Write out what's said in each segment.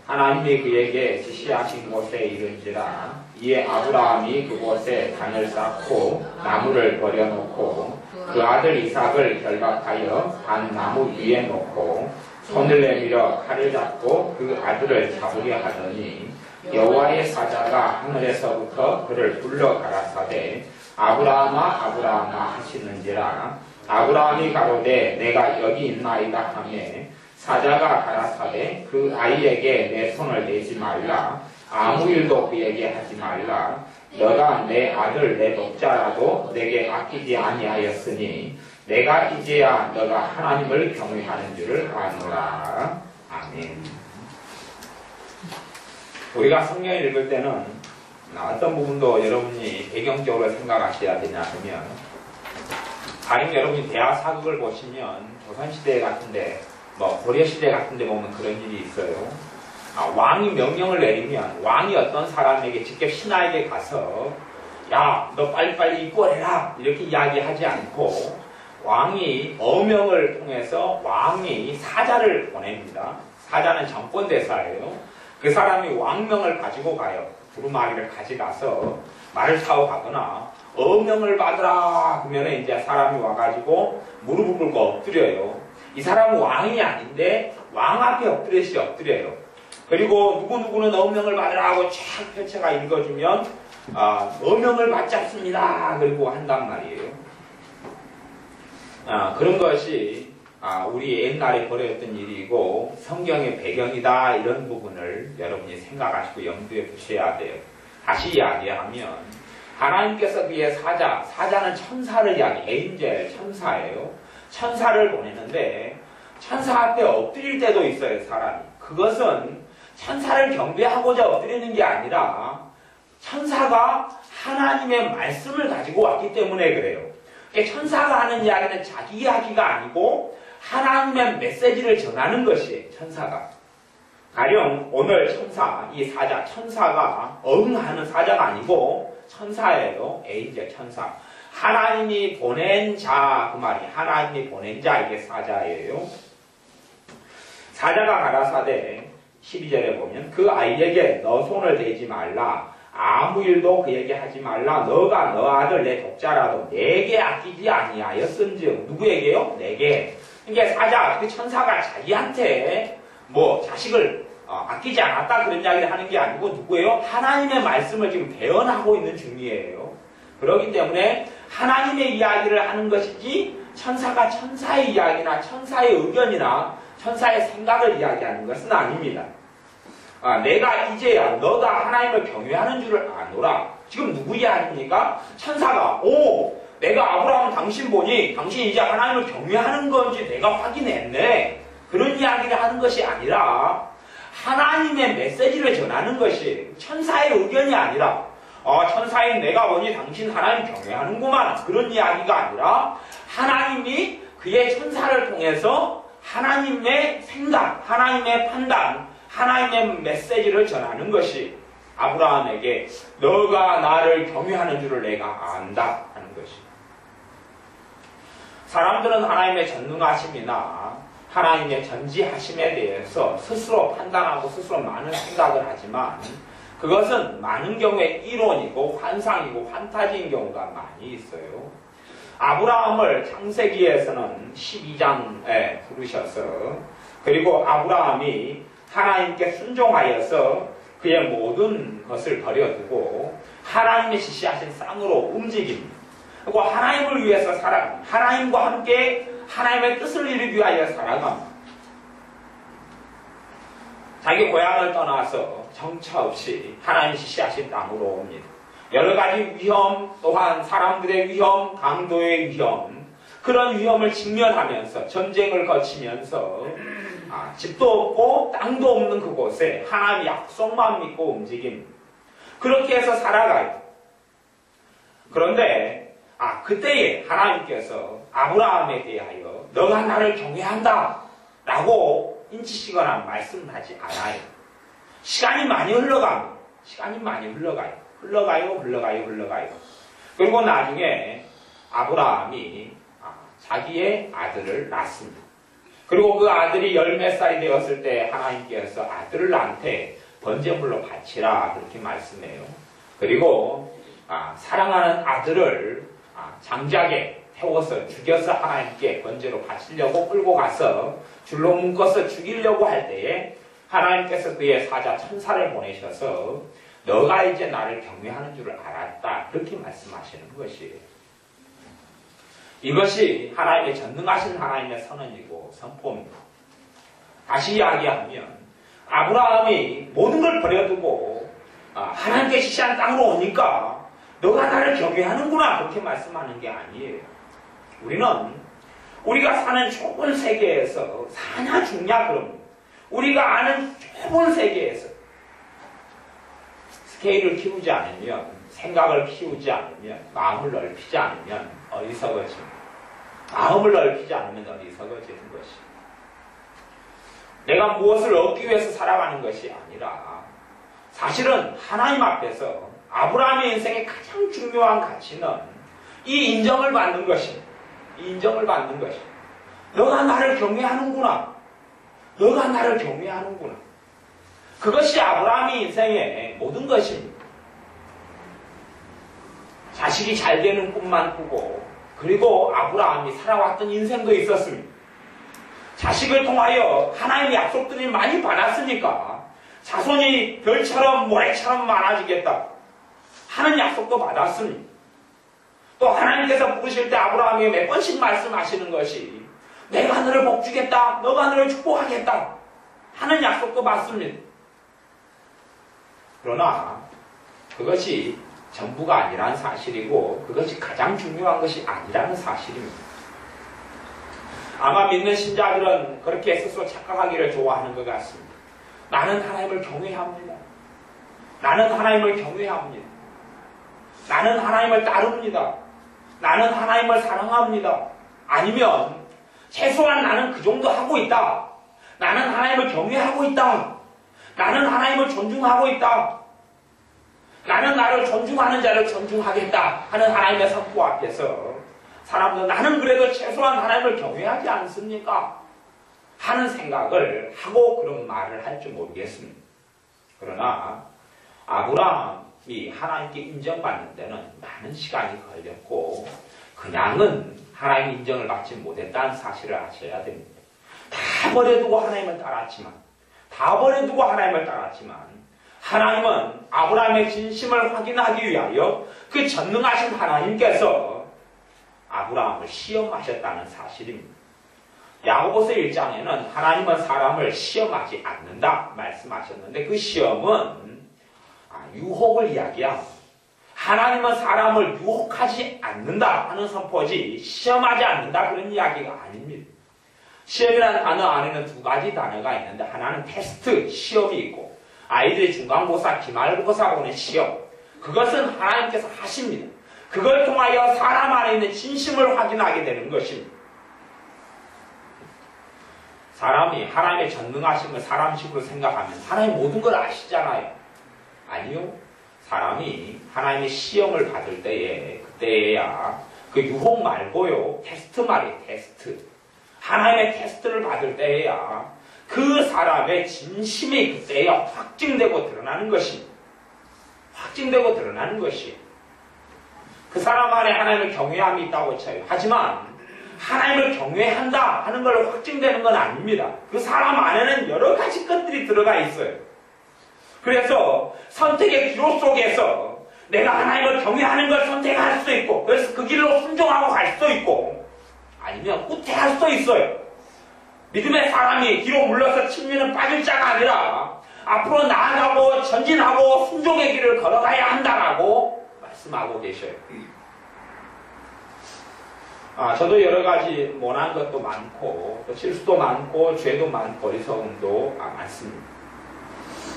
하나님이 그에게 지시하신 곳에 이른지라 이에 아브라함이 그곳에 단을 쌓고 나무를 버려놓고 그 아들 이삭을 결박하여 단 나무 위에 놓고 손을 내밀어 칼을 잡고 그 아들을 잡으려 하더니 여호와의 사자가 하늘에서부터 그를 불러 가라사대 아브라함아 아브라함아 하시는지라 아브라함이 가로되 내가 여기 있나이다 하매 사자가 가라사대 그 아이에게 내 손을 내지 말라 아무 일도 그에게 하지 말라 너가 내 아들 내 독자라도 내게 아끼지 아니하였으니 내가 이제야 너가 하나님을 경외하는 줄을 아노라. 아멘. 우리가 성경을 읽을 때는 어떤 부분도 여러분이 배경적으로 생각하셔야 되냐 하면 가령 여러분이 대하 사극을 보시면 조선시대 같은데 고려시대 같은데 보면 그런 일이 있어요. 왕이 명령을 내리면 왕이 어떤 사람에게 직접 신하에게 가서 야, 너 빨리빨리 입고해라 이렇게 이야기하지 않고 왕이 어명을 통해서 왕이 사자를 보냅니다. 사자는 정권대사예요. 그 사람이 왕명을 가지고 가요. 두루마기를 가져가서 말을 타고 가거나 어명을 받으라 그러면 이제 사람이 와가지고 무릎을 꿇고 엎드려요. 이 사람은 왕이 아닌데 왕 앞에 엎드려요. 그리고 누구누구는 어명을 받으라고 쫙 펼쳐가 읽어주면 어명을 받잡습니다. 그리고 한단 말이에요. 그런 것이 우리 옛날에 벌어졌던 일이고 성경의 배경이다 이런 부분을 여러분이 생각하시고 염두에 두셔야 돼요. 다시 이야기하면 하나님께서 그의 사자는 천사를 에인젤 천사예요. 천사를 보내는데 천사 앞에 엎드릴 때도 있어요. 사람이. 그것은 천사를 경배하고자 엎드리는 게 아니라 천사가 하나님의 말씀을 가지고 왔기 때문에 그래요. 천사가 하는 이야기는 자기 이야기가 아니고 하나님의 메시지를 전하는 것이에요. 천사가. 가령 오늘 천사가 하는 사자가 아니고 천사예요. 에인젤 천사. 하나님이 보낸 자, 그 말이 하나님이 보낸 자 이게 사자예요. 사자가 가라사대 12절에 보면 그 아이에게 너 손을 대지 말라 아무 일도 그에게 하지 말라 너가 너 아들 내 독자라도 내게 아끼지 아니하였은즉 누구에게요? 내게. 그러니까 그 천사가 자기한테 자식을 아끼지 않았다 그런 이야기를 하는 게 아니고 누구예요? 하나님의 말씀을 지금 대언하고 있는 중이에요. 그렇기 때문에 하나님의 이야기를 하는 것이지 천사가 천사의 이야기나 천사의 의견이나 천사의 생각을 이야기하는 것은 아닙니다. 내가 이제야 너가 하나님을 경외하는 줄을 아노라. 지금 누구 이야기입니까? 천사가 내가 아브라함 당신 보니 당신이 이제 하나님을 경외하는 건지 내가 확인했네. 그런 이야기를 하는 것이 아니라 하나님의 메시지를 전하는 것이 천사의 의견이 아니라 천사인 내가 보니 당신 하나님 경외하는구만. 그런 이야기가 아니라 하나님이 그의 천사를 통해서 하나님의 생각, 하나님의 판단, 하나님의 메시지를 전하는 것이 아브라함에게 너가 나를 경외하는 줄을 내가 안다 하는 것이. 사람들은 하나님의 전능하심이나 하나님의 전지하심에 대해서 스스로 판단하고 스스로 많은 생각을 하지만 그것은 많은 경우에 이론이고 환상이고 판타지인 경우가 많이 있어요. 아브라함을 창세기에서는 12장에 부르셔서 그리고 아브라함이 하나님께 순종하여서 그의 모든 것을 버려두고 하나님의 지시하신 땅으로 움직입니다. 그리고 하나님을 위해서 살아갑니다. 하나님과 함께 하나님의 뜻을 이루기 위하여 살아갑니다. 자기 고향을 떠나서 정처 없이 하나님이 지시하신 땅으로 옵니다. 여러 가지 위험, 또한 사람들의 위험, 강도의 위험, 그런 위험을 직면하면서 전쟁을 거치면서 집도 없고 땅도 없는 그곳에 하나님의 약속만 믿고 움직입니다. 그렇게 해서 살아가요. 그런데 그때에 하나님께서 아브라함에 대하여 너가 나를 경외한다 라고 인치시거나 말씀하지 않아요. 시간이 많이 흘러갑니다. 흘러가요. 그리고 나중에 아브라함이 자기의 아들을 낳습니다. 그리고 그 아들이 열 몇 살이 되었을 때 하나님께서 아들을 나한테 번제물로 바치라 그렇게 말씀해요. 그리고 사랑하는 아들을 장작에 태워서 죽여서 하나님께 번제로 바치려고 끌고 가서 줄로 묶어서 죽이려고 할 때에 하나님께서 그의 사자 천사를 보내셔서 너가 이제 나를 경외하는 줄을 알았다 그렇게 말씀하시는 것이에요. 이것이 하나님의 전능하신 하나님의 선언이고 선포입니다. 다시 이야기하면 아브라함이 모든 걸 버려두고 하나님께 지시한 땅으로 오니까 너가 나를 경외하는구나 그렇게 말씀하는 게 아니에요. 우리는 우리가 사는 좁은 세계에서 사냐 죽냐 그럽니다. 우리가 아는 좁은 세계에서 스케일을 키우지 않으면, 생각을 키우지 않으면, 마음을 넓히지 않으면 어리석어집니다. 마음을 넓히지 않으면 어리석어지는 것이. 내가 무엇을 얻기 위해서 살아가는 것이 아니라 사실은 하나님 앞에서 아브라함의 인생의 가장 중요한 가치는 이 인정을 받는 것입니다. 이 인정을 받는 것입니다. 너가 나를 경외하는구나. 너가 나를 경외하는구나. 그것이 아브라함의 인생의 모든 것입니다. 자식이 잘 되는 꿈만 꾸고 그리고 아브라함이 살아왔던 인생도 있었습니다. 자식을 통하여 하나님의 약속들이 많이 받았으니까 자손이 별처럼 모래처럼 많아지겠다 하는 약속도 받았습니다. 또 하나님께서 부르실 때 아브라함에게 몇 번씩 말씀하시는 것이 내가 너를 복주겠다, 너가 너를 축복하겠다 하는 약속도 받습니다. 그러나 그것이 전부가 아니라는 사실이고 그것이 가장 중요한 것이 아니라는 사실입니다. 아마 믿는 신자들은 그렇게 스스로 착각하기를 좋아하는 것 같습니다. 나는 하나님을 경외합니다. 나는 하나님을 경외합니다. 나는 하나님을 따릅니다. 나는 하나님을 사랑합니다. 아니면 최소한 나는 그 정도 하고 있다. 나는 하나님을 경외하고 있다. 나는 하나님을 존중하고 있다. 나는 나를 존중하는 자를 존중하겠다 하는 하나님의 선포 앞에서 사람들은 나는 그래도 최소한 하나님을 경외하지 않습니까? 하는 생각을 하고 그런 말을 할지 모르겠습니다. 그러나 아브라함이 하나님께 인정받는 데는 많은 시간이 걸렸고 그냥은 하나님 인정을 받지 못했다는 사실을 아셔야 됩니다. 다 버려두고 하나님을 따랐지만 하나님은 아브라함의 진심을 확인하기 위하여 그 전능하신 하나님께서 아브라함을 시험하셨다는 사실입니다. 야고보서 1장에는 하나님은 사람을 시험하지 않는다 말씀하셨는데 그 시험은 유혹을 이야기합니다. 하나님은 사람을 유혹하지 않는다 하는 선포지 시험하지 않는다 그런 이야기가 아닙니다. 시험이라는 단어 안에는 두 가지 단어가 있는데 하나는 테스트, 시험이 있고 아이들이 중간고사, 기말고사 보는 시험 그것은 하나님께서 하십니다. 그걸 통하여 사람 안에 있는 진심을 확인하게 되는 것입니다. 사람이 하나님의 전능하심을 사람식으로 생각하면 하나님 모든 걸 아시잖아요. 아니요. 사람이 하나님의 시험을 받을 때에 그때야 그 유혹 말고요. 테스트 말이에요. 테스트. 하나님의 테스트를 받을 때야 그 사람의 진심이 그때야 확증되고 드러나는 것입니다. 확증되고 드러나는 것이에요. 그 사람 안에 하나님을 경외함이 있다고 쳐요. 하지만 하나님을 경외한다 하는 걸 확증되는 건 아닙니다. 그 사람 안에는 여러 가지 것들이 들어가 있어요. 그래서 선택의 기로 속에서 내가 하나님을 경외하는 걸 선택할 수도 있고 그래서 그 길로 순종하고 갈 수도 있고 아니면 후퇴할 수도 있어요. 믿음의 사람이 뒤로 물러서 침륜은 빠질 자가 아니라 앞으로 나아가고 전진하고 순종의 길을 걸어가야 한다라고 말씀하고 계셔요. 저도 여러 가지 못한 것도 많고 또 실수도 많고 죄도 많고 어리석음도 많습니다.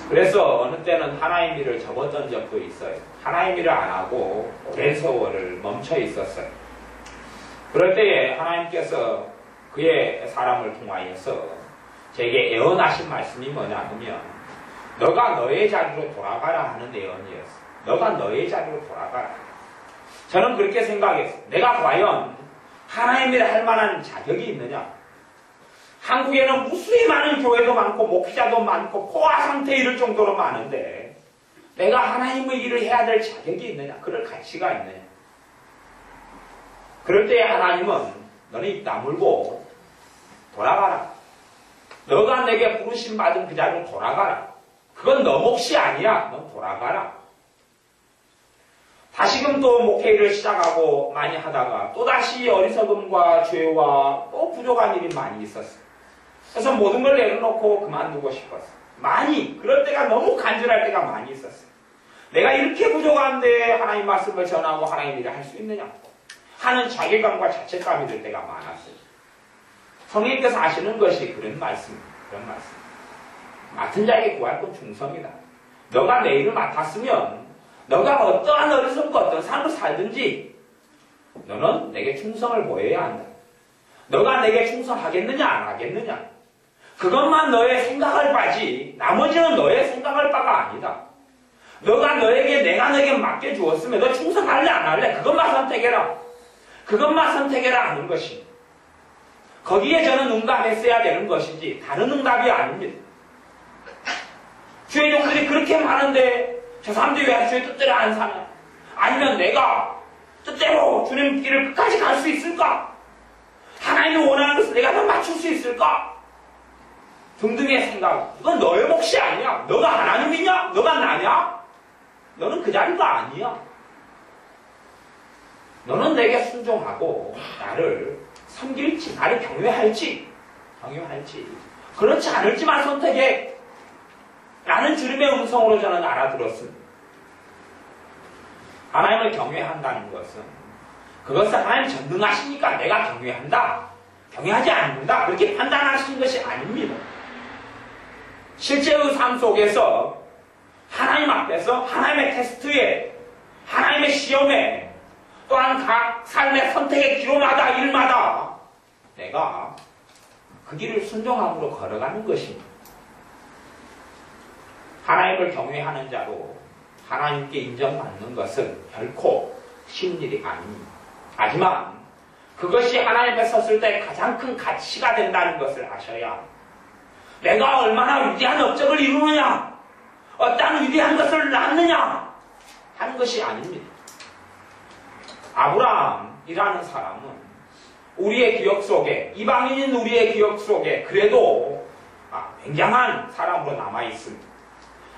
그래서 어느 때는 하나님 일을 접었던 적도 있어요. 하나님 일을 안 하고 오랜 세월을 멈춰 있었어요. 그럴 때에 하나님께서 그의 사람을 통하여서 제게 예언하신 말씀이 뭐냐 하면 너가 너의 자리로 돌아가라 하는 예언이었어요. 너가 너의 자리로 돌아가라. 저는 그렇게 생각했어요. 내가 과연 하나님 일을 할 만한 자격이 있느냐? 한국에는 무수히 많은 교회도 많고 목회자도 많고 포화 상태에 이를 정도로 많은데 내가 하나님의 일을 해야 될 자격이 있느냐? 그럴 가치가 있느냐? 그럴 때 하나님은 너는 입 다물고 돌아가라. 너가 내게 부르심 받은 그 자리로 돌아가라. 그건 너 몫이 아니야. 넌 돌아가라. 다시금 또 목회를 시작하고 많이 하다가 또다시 어리석음과 죄와 또 부족한 일이 많이 있었어. 그래서 모든 걸 내려놓고 그만두고 싶었어. 많이. 그럴 때가 너무 간절할 때가 많이 있었어. 내가 이렇게 부족한데 하나님 말씀을 전하고 하나님 일을 할 수 있느냐 하는 자괴감과 자책감이 들 때가 많았어요. 성령님께서 하시는 것이 그런 말씀입니다. 그런 말씀. 맡은 자에게 구할 건 충성이다. 너가 내 일을 맡았으면 너가 어떠한 어리석고 어떤 삶을 살든지 너는 내게 충성을 보여야 한다. 너가 내게 충성하겠느냐 안 하겠느냐 그것만 너의 생각할 바지 나머지는 너의 생각할 바가 아니다. 너가 내가 너에게 맡겨주었으면 너 충성할래 안 할래 그것만 선택해라. 그것만 선택해라 하는 것입니다. 거기에 저는 응답했어야 되는 것이지 다른 응답이 아닙니다. 주의 종들이 그렇게 많은데 저 사람들이 왜 주의 뜻대로 안 사냐? 아니면 내가 뜻대로 주님 길을 끝까지 갈 수 있을까? 하나님이 원하는 것을 내가 다 맞출 수 있을까? 등등의 생각. 이건 너의 몫이 아니야. 너가 하나님이냐? 너가 나냐? 너는 그 자리가 아니야. 너는 내게 순종하고 나를 섬길지, 나를 경외할지, 그렇지 않을지만 선택해. 라는 주님의 음성으로 저는 알아들었습니다. 하나님을 경외한다는 것은 그것을 하나님 전능하시니까 내가 경외한다, 경외하지 않는다 그렇게 판단하시는 것이 아닙니다. 실제의 삶 속에서 하나님 앞에서 하나님의 테스트에 하나님의 시험에 또한 각 삶의 선택의 기로마다 일마다 내가 그 길을 순종함으로 걸어가는 것입니다. 하나님을 경외하는 자로 하나님께 인정받는 것은 결코 쉬운 일이 아닙니다. 하지만 그것이 하나님 앞에 섰을 때 가장 큰 가치가 된다는 것을 아셔야 합니다. 내가 얼마나 위대한 업적을 이루느냐, 어떤 위대한 것을 낳느냐 하는 것이 아닙니다. 아브라함이라는 사람은 우리의 기억 속에, 이방인인 우리의 기억 속에 그래도 굉장한 사람으로 남아있습니다.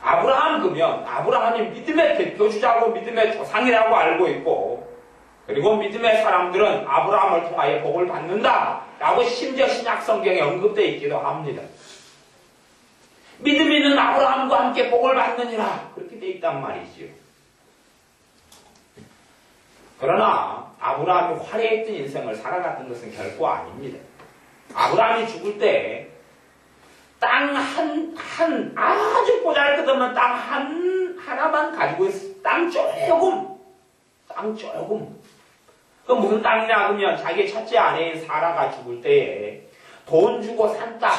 아브라함 그러면 아브라함이 믿음의 대표주자고 믿음의 조상이라고 알고 있고 그리고 믿음의 사람들은 아브라함을 통하여 복을 받는다 라고 심지어 신약성경에 언급되어 있기도 합니다. 믿음 있는 아브라함과 함께 복을 받느니라 그렇게 되어 있단 말이지요. 그러나 아브라함이 화려했던 인생을 살아갔던 것은 결코 아닙니다. 아브라함이 죽을 때 땅 아주 보잘것없는 땅 하나만 가지고 있어요. 땅 조금. 그 무슨 땅이냐 그러면 자기 첫째 아내인 사라가 죽을 때에 돈 주고 산 땅,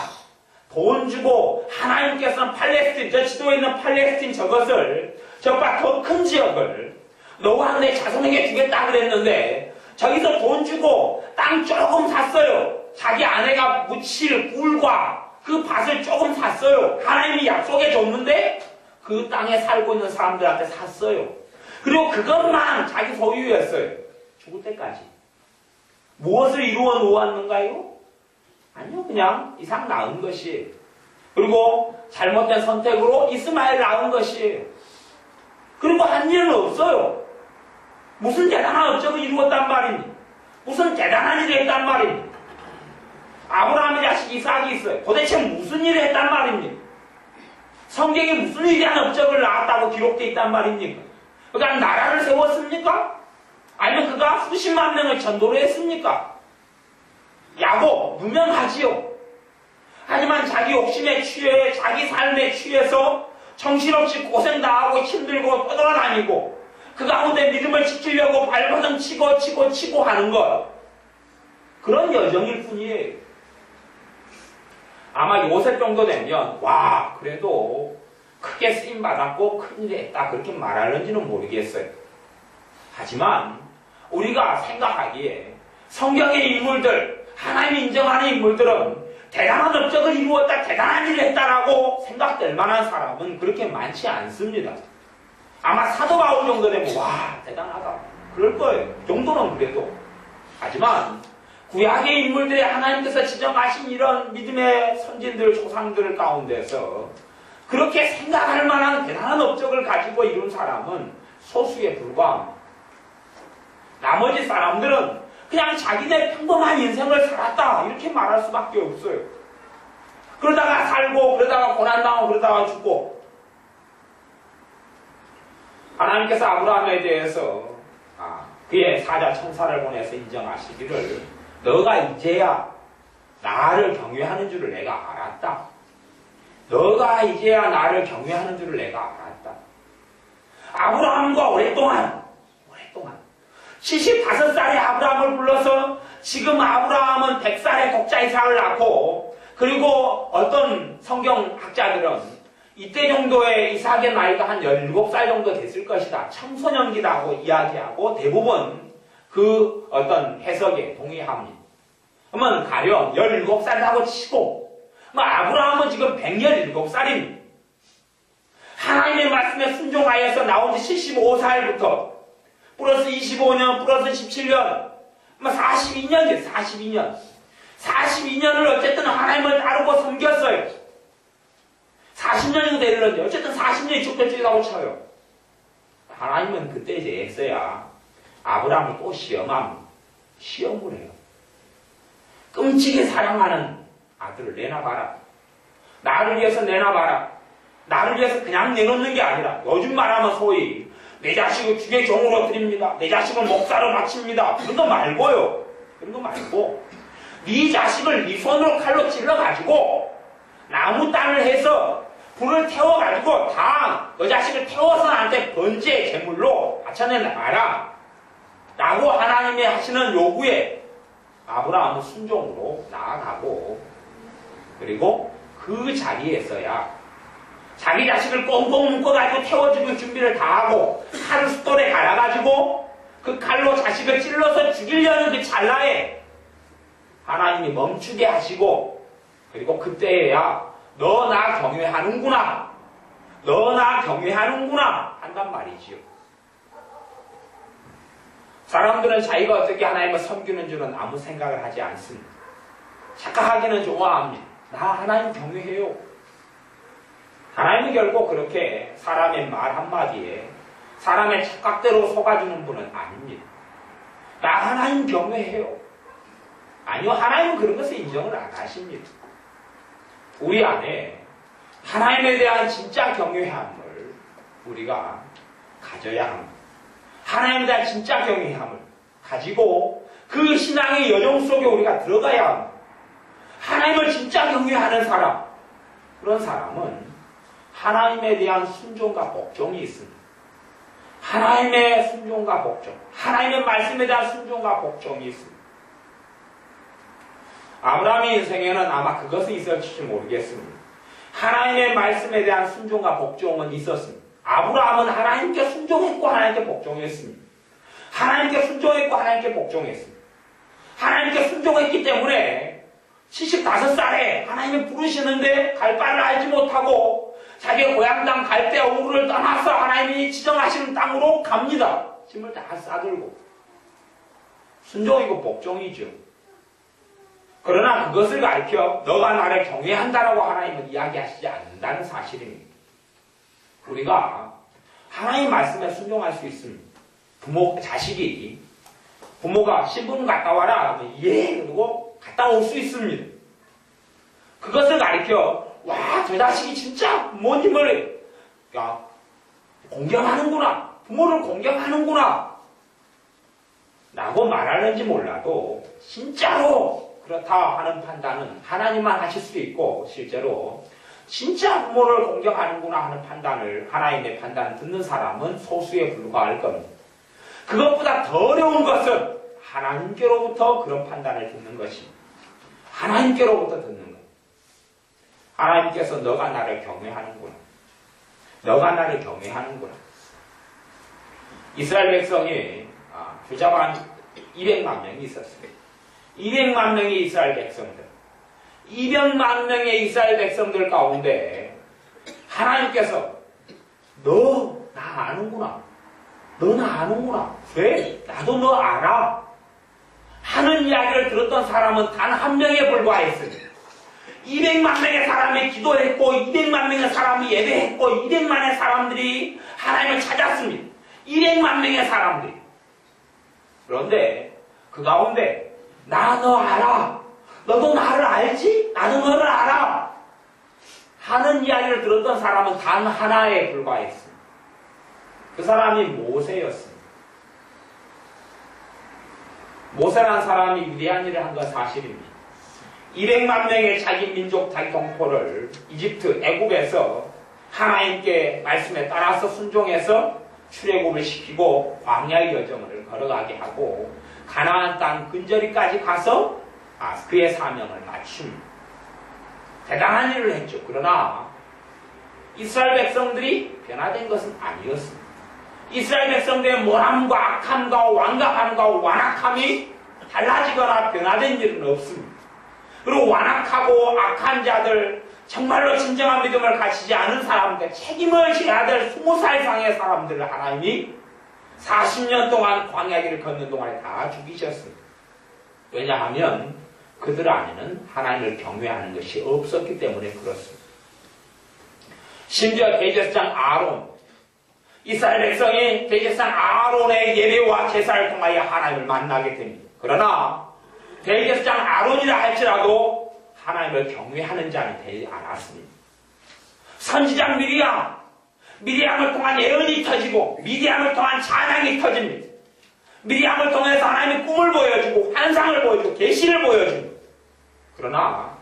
돈 주고 하나님께서는 팔레스틴, 저 지도에 있는 팔레스틴 저것을 저보다 더 큰 지역을 너와 내 자손에게 주겠다 그랬는데 저기서 돈 주고 땅 조금 샀어요. 자기 아내가 묻힐 꿀과 그 밭을 조금 샀어요. 하나님이 약속해 줬는데 그 땅에 살고 있는 사람들한테 샀어요. 그리고 그것만 자기 소유였어요. 죽을 때까지. 무엇을 이루어 놓았는가요? 아니요. 그냥 이상 낳은 것이에요. 그리고 잘못된 선택으로 이스마엘 낳은 것이에요. 그리고 한 일은 없어요. 무슨 대단한 업적을 이루었단 말입니다. 무슨 대단한 일을 했단 말입니다. 아브라함의 자식 이삭이 있어요. 도대체 무슨 일을 했단 말입니까? 성경에 무슨 위대한 업적을 낳았다고 기록되어 있단 말입니까? 그가 나라를 세웠습니까? 아니면 그가 수십만 명을 전도를 했습니까? 야곱, 유명하지요. 하지만 자기 욕심에 취해, 자기 삶에 취해서 정신없이 고생당하고 힘들고 떠돌아다니고 그 가운데 믿음을 지키려고 발버둥 치고 하는 것. 그런 여정일 뿐이에요. 아마 요셉 정도 되면 와 그래도 크게 쓰임받았고 큰일 했다 그렇게 말하는지는 모르겠어요. 하지만 우리가 생각하기에 성경의 인물들, 하나님이 인정하는 인물들은 대단한 업적을 이루었다, 대단한 일을 했다라고 생각될 만한 사람은 그렇게 많지 않습니다. 아마 사도 바울 정도 되면 와 대단하다 그럴 거예요. 그 정도는 그래도. 하지만 구약의 인물들이 하나님께서 지정하신 이런 믿음의 선진들, 조상들 가운데서 그렇게 생각할 만한 대단한 업적을 가지고 이룬 사람은 소수에 불과합니다. 나머지 사람들은 그냥 자기네 평범한 인생을 살았다 이렇게 말할 수밖에 없어요. 그러다가 살고 그러다가 고난당하고 그러다가 죽고. 하나님께서 아브라함에 대해서 그의 사자 천사를 보내서 인정하시기를 너가 이제야 나를 경외하는 줄을 내가 알았다. 너가 이제야 나를 경외하는 줄을 내가 알았다. 아브라함과 오랫동안 75살의 아브라함을 불러서 지금 아브라함은 100살의 독자 이삭을 낳고, 그리고 어떤 성경학자들은 이때 정도의 이삭의 나이가 한 17살 정도 됐을 것이다. 청소년기라고 이야기하고 대부분 그 어떤 해석에 동의합니다. 그러면 가령 17살이라고 치고, 아브라함은 지금 117살입니다. 하나님의 말씀에 순종하여서 나온 지 75살부터 플러스 25년, 플러스 17년, 42년이에요. 42년을 어쨌든 하나님을 따르고 섬겼어요. 40년이 되려는데 어쨌든 40년이 쫓겨지라고 쳐요. 하나님은 그때 됐어야 아브라함을 또 시험을 해요. 끔찍히 사랑하는 아들을 내놔봐라. 나를 위해서 내놔봐라. 나를 위해서 그냥 내놓는 게 아니라 요즘 말하면 소위 내 자식을 주의 종으로 드립니다. 내 자식을 목사로 바칩니다. 그런 거 말고요. 그런 거 말고 네 자식을 네 손으로 칼로 찔러가지고 나무 땅을 해서 불을 태워가지고 다 너 자식을 태워서 나한테 번제 제물로 바쳐내놔라 라고 하나님이 하시는 요구에 아브라함은 순종으로 나아가고, 그리고 그 자리에서야 자기 자식을 꽁꽁 묶어가지고 태워주고 준비를 다 하고 칼을 숫돌에 갈아가지고 그 칼로 자식을 찔러서 죽이려는 그 찰나에 하나님이 멈추게 하시고, 그리고 그때야 너 나 경외하는구나, 너 나 경외하는구나 한단 말이지요. 사람들은 자기가 어떻게 하나님을 섬기는 줄은 아무 생각을 하지 않습니다. 착각하기는 좋아합니다. 나 하나님 경외해요. 하나님은 결국 그렇게 사람의 말 한마디에 사람의 착각대로 속아주는 분은 아닙니다. 나 하나님 경외해요. 아니요, 하나님은 그런 것을 인정을 안 하십니다. 우리 안에 하나님에 대한 진짜 경외함을 우리가 가져야 합니다. 하나님에 대한 진짜 경외함을 가지고 그 신앙의 여정 속에 우리가 들어가야 합니다. 하나님을 진짜 경외하는 사람, 그런 사람은 하나님에 대한 순종과 복종이 있습니다. 하나님의 순종과 복종, 하나님의 말씀에 대한 순종과 복종이 있습니다. 아브라함의 인생에는 아마 그것은 있었을지 모르겠습니다. 하나님의 말씀에 대한 순종과 복종은 있었습니다. 아브라함은 하나님께 순종했고 하나님께 복종했습니다. 하나님께 순종했고 하나님께 복종했습니다. 하나님께 순종했기 때문에 75살에 하나님이 부르시는데 갈 바를 알지 못하고 자기의 고향 땅 갈대아 우르를 떠나서 하나님이 지정하시는 땅으로 갑니다. 짐을 다 싸들고. 순종이고 복종이죠. 그러나 그것을 가르쳐 너가 나를 경외한다라고 하나님은 이야기하시지 않는다는 사실입니다. 우리가 하나님 말씀에 순종할 수 있습니다. 자식이 부모가 신분 갔다 와라 하면 예 그러고 갔다 올 수 있습니다. 그것을 가르쳐 와, 저 자식이 진짜 부모님을 공경하는구나, 부모를 공경하는구나 라고 말하는지 몰라도 진짜로 그렇다 하는 판단은 하나님만 하실 수 있고, 실제로 진짜 부모를 공경하는구나 하는 판단을, 하나님의 판단을 듣는 사람은 소수에 불과할 겁니다. 그것보다 더 어려운 것은 하나님께로부터 그런 판단을 듣는 것입니다. 하나님께로부터 듣는 것. 하나님께서 너가 나를 경외하는구나, 너가 나를 경외하는구나. 이스라엘 백성이 부자가 한 200만 명이 있었습니다. 200만 명의 이스라엘 백성들. 200만 명의 이스라엘 백성들 가운데 하나님께서 너 나 아는구나. 너 나 아는구나. 왜? 나도 너 알아. 하는 이야기를 들었던 사람은 단 한 명에 불과했습니다. 200만 명의 사람이 기도했고 200만 명의 사람이 예배했고 200만의 사람들이 하나님을 찾았습니다. 200만 명의 사람들이. 그런데 그 가운데 나 너 알아. 너도 나를 알지? 나도 너를 알아. 하는 이야기를 들었던 사람은 단 하나에 불과했습니다. 그 사람이 모세였습니다. 모세라는 사람이 위대한 일을 한 건 사실입니다. 200만 명의 자기 민족 자기 동포를 이집트 애굽에서 하나님께 말씀에 따라서 순종해서 출애굽을 시키고 광야의 여정을 걸어가게 하고 가나안 땅 근저리까지 가서 그의 사명을 맞춥니다. 대단한 일을 했죠. 그러나 이스라엘 백성들이 변화된 것은 아니었습니다. 이스라엘 백성들의 모함과 악함과 완강함과 완악함이 달라지거나 변화된 일은 없습니다. 그리고 완악하고 악한 자들, 정말로 진정한 믿음을 가지지 않은 사람들, 책임을 져야 될 20살 이상의 사람들을 하나님이 40년 동안 광야길을 걷는 동안에 다 죽이셨습니다. 왜냐하면 그들 안에는 하나님을 경외하는 것이 없었기 때문에 그렇습니다. 심지어 대제사장 아론, 이스라엘 백성이 대제사장 아론의 예배와 제사를 통하여 하나님을 만나게 됩니다. 그러나 대제사장 아론이라 할지라도 하나님을 경외하는 자는 되지 않았습니다. 선지장 미리암을 통한 예언이 터지고 미리암을 통한 찬양이 터집니다. 미리암을 통해서 하나님의 꿈을 보여주고 환상을 보여주고 계시를 보여줍니다. 그러나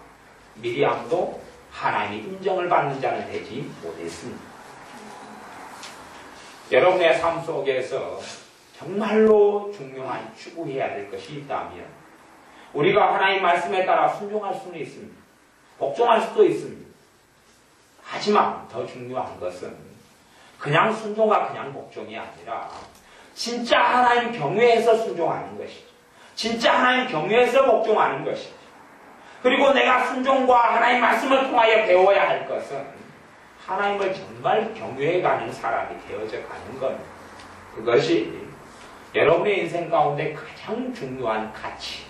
미리암도 하나님의 인정을 받는 자는 되지 못했습니다. 여러분의 삶 속에서 정말로 중요한 추구해야 될 것이 있다면 우리가 하나님 말씀에 따라 순종할 수는 있습니다. 복종할 수도 있습니다. 하지만 더 중요한 것은 그냥 순종과 그냥 복종이 아니라 진짜 하나님 경외해서 순종하는 것이죠. 진짜 하나님 경외해서 복종하는 것이죠. 그리고 내가 순종과 하나님 말씀을 통하여 배워야 할 것은 하나님을 정말 경외해가는 사람이 되어져 가는 겁니다. 그것이 여러분의 인생 가운데 가장 중요한 가치,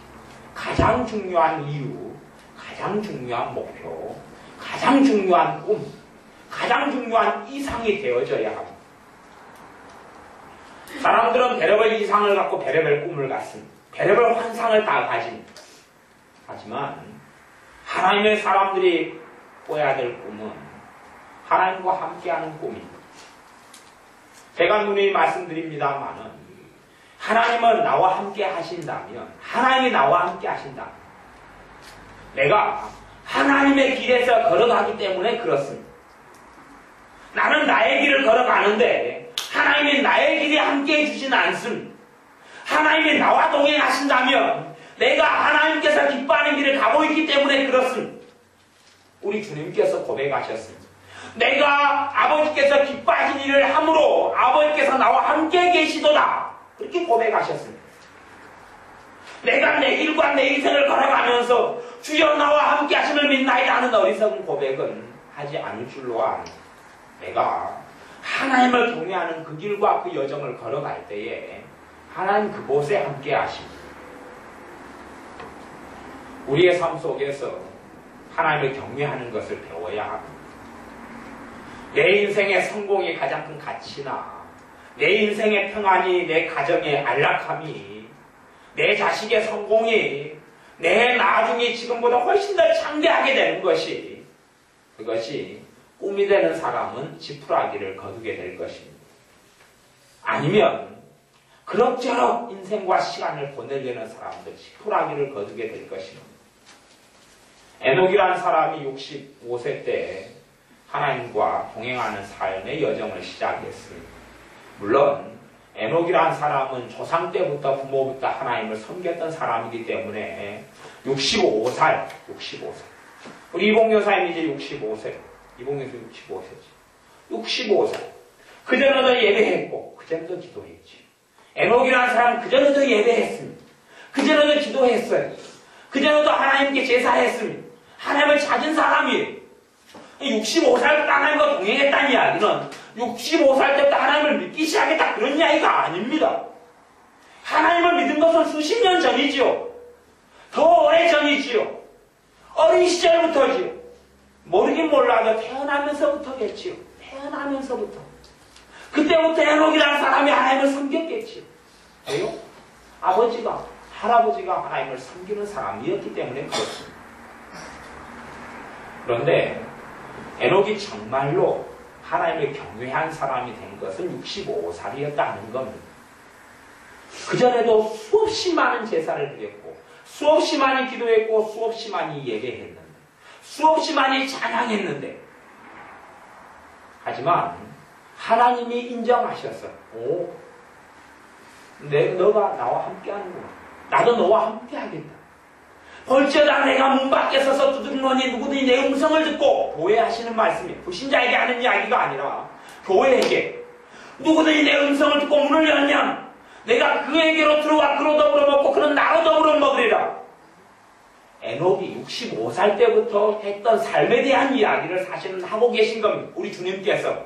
가장 중요한 이유, 가장 중요한 목표, 가장 중요한 꿈, 가장 중요한 이상이 되어져야 합니다. 사람들은 별의별 이상을 갖고 별의별 꿈을 갖습니다. 별의별 환상을 다 가집니다. 하지만 하나님의 사람들이 꿔야 될 꿈은 하나님과 함께하는 꿈입니다. 제가 누누이 말씀드립니다만은 하나님은 나와 함께 하신다면, 하나님이 나와 함께 하신다면 내가 하나님의 길에서 걸어가기 때문에 그렇습니다. 나는 나의 길을 걸어가는데 하나님이 나의 길에 함께 해주진 않습니다. 하나님이 나와 동행하신다면 내가 하나님께서 기뻐하는 길을 가고 있기 때문에 그렇습니다. 우리 주님께서 고백하셨습니다. 내가 아버지께서 기뻐하신 일을 함으로 아버지께서 나와 함께 계시도다. 그렇게 고백하셨습니다. 내가 내 길과 내 인생을 걸어가면서 주여 나와 함께 하심을 믿나이다 하는 어리석은 고백은 하지 않을 줄로 압니다. 내가 하나님을 경외하는 그 길과 그 여정을 걸어갈 때에 하나님 그곳에 함께 하십니다. 우리의 삶 속에서 하나님을 경외하는 것을 배워야 합니다. 내 인생의 성공이 가장 큰 가치나 내 인생의 평안이, 내 가정의 안락함이, 내 자식의 성공이, 내 나중이 지금보다 훨씬 더 창대하게 되는 것이, 그것이 꿈이 되는 사람은 지푸라기를 거두게 될 것입니다. 아니면 그럭저럭 인생과 시간을 보내려는 사람들 지푸라기를 거두게 될 것입니다. 에녹이라는 사람이 65세 때 하나님과 동행하는 삶의 여정을 시작했습니다. 물론 에녹이라는 사람은 조상 때부터 부모부터 하나님을 섬겼던 사람이기 때문에 65살. 우리 이봉 여사님 이제 65세. 이봉 여사 65세지. 65살. 그전에도 예배했고 그전에도 기도했지. 에녹이라는 사람은 그전에도 예배했습니다. 그전에도 기도했어요. 그전에도 하나님께 제사했습니다. 하나님을 찾은 사람이 65살 때부터 하나님과 동행했다는 이야기는 65살 때부터 하나님을 믿기 시작했다 그런 이야기가 아닙니다. 하나님을 믿은 것은 수십 년 전이지요. 더 오래 전이지요. 어린 시절부터지요. 모르긴 몰라도 태어나면서부터겠지요. 태어나면서부터. 그때부터 에녹이라는 사람이 하나님을 섬겼겠지요. 왜요? 아버지가, 할아버지가 하나님을 섬기는 사람이었기 때문에 그렇습니다. 그런데 에녹이 정말로 하나님을 경외한 사람이 된 것은 65살이었다는 겁니다. 그전에도 수없이 많은 제사를 드렸고 수없이 많이 기도했고 수없이 많이 예배했는데 수없이 많이 찬양했는데 하지만 하나님이 인정하셔서 너가 나와 함께하는구나. 나도 너와 함께하겠다. 벌저다 내가 문 밖에 서서 두드리노니 누구든지 내 음성을 듣고 교회하시는 말씀이 불신자에게 하는 이야기가 아니라 교회에게 누구든지 내 음성을 듣고 문을 열면 내가 그에게로 들어와 그로 더불어 먹고 그는 나로 더불어 먹으리라. 에녹이 65살 때부터 했던 삶에 대한 이야기를 사실은 하고 계신 겁니다. 우리 주님께서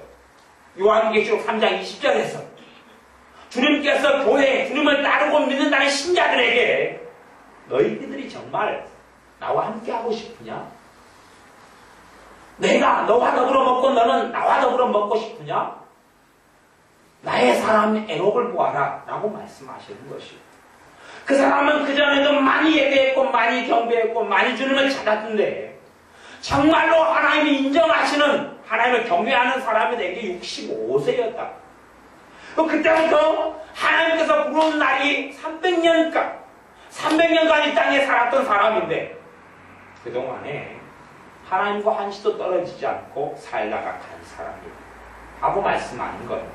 요한계시록 3장 20절에서 주님께서 교회 주님을 따르고 믿는다는 신자들에게 너희들이 정말 나와 함께하고 싶으냐? 내가 너와 더불어 먹고 너는 나와 더불어 먹고 싶으냐? 나의 사람 에녹을 보아라 라고 말씀하시는 것이요. 그 사람은 그전에도 많이 예배했고 많이 경배했고 많이 주님을 찾았는데 정말로 하나님이 인정하시는 하나님을 경외하는 사람이 된 게 65세였다. 그때부터 하나님께서 부르는 날이 300년간 이 땅에 살았던 사람인데 그동안에 하나님과 한시도 떨어지지 않고 살다가 간 사람이다 하고 말씀하는 겁니다.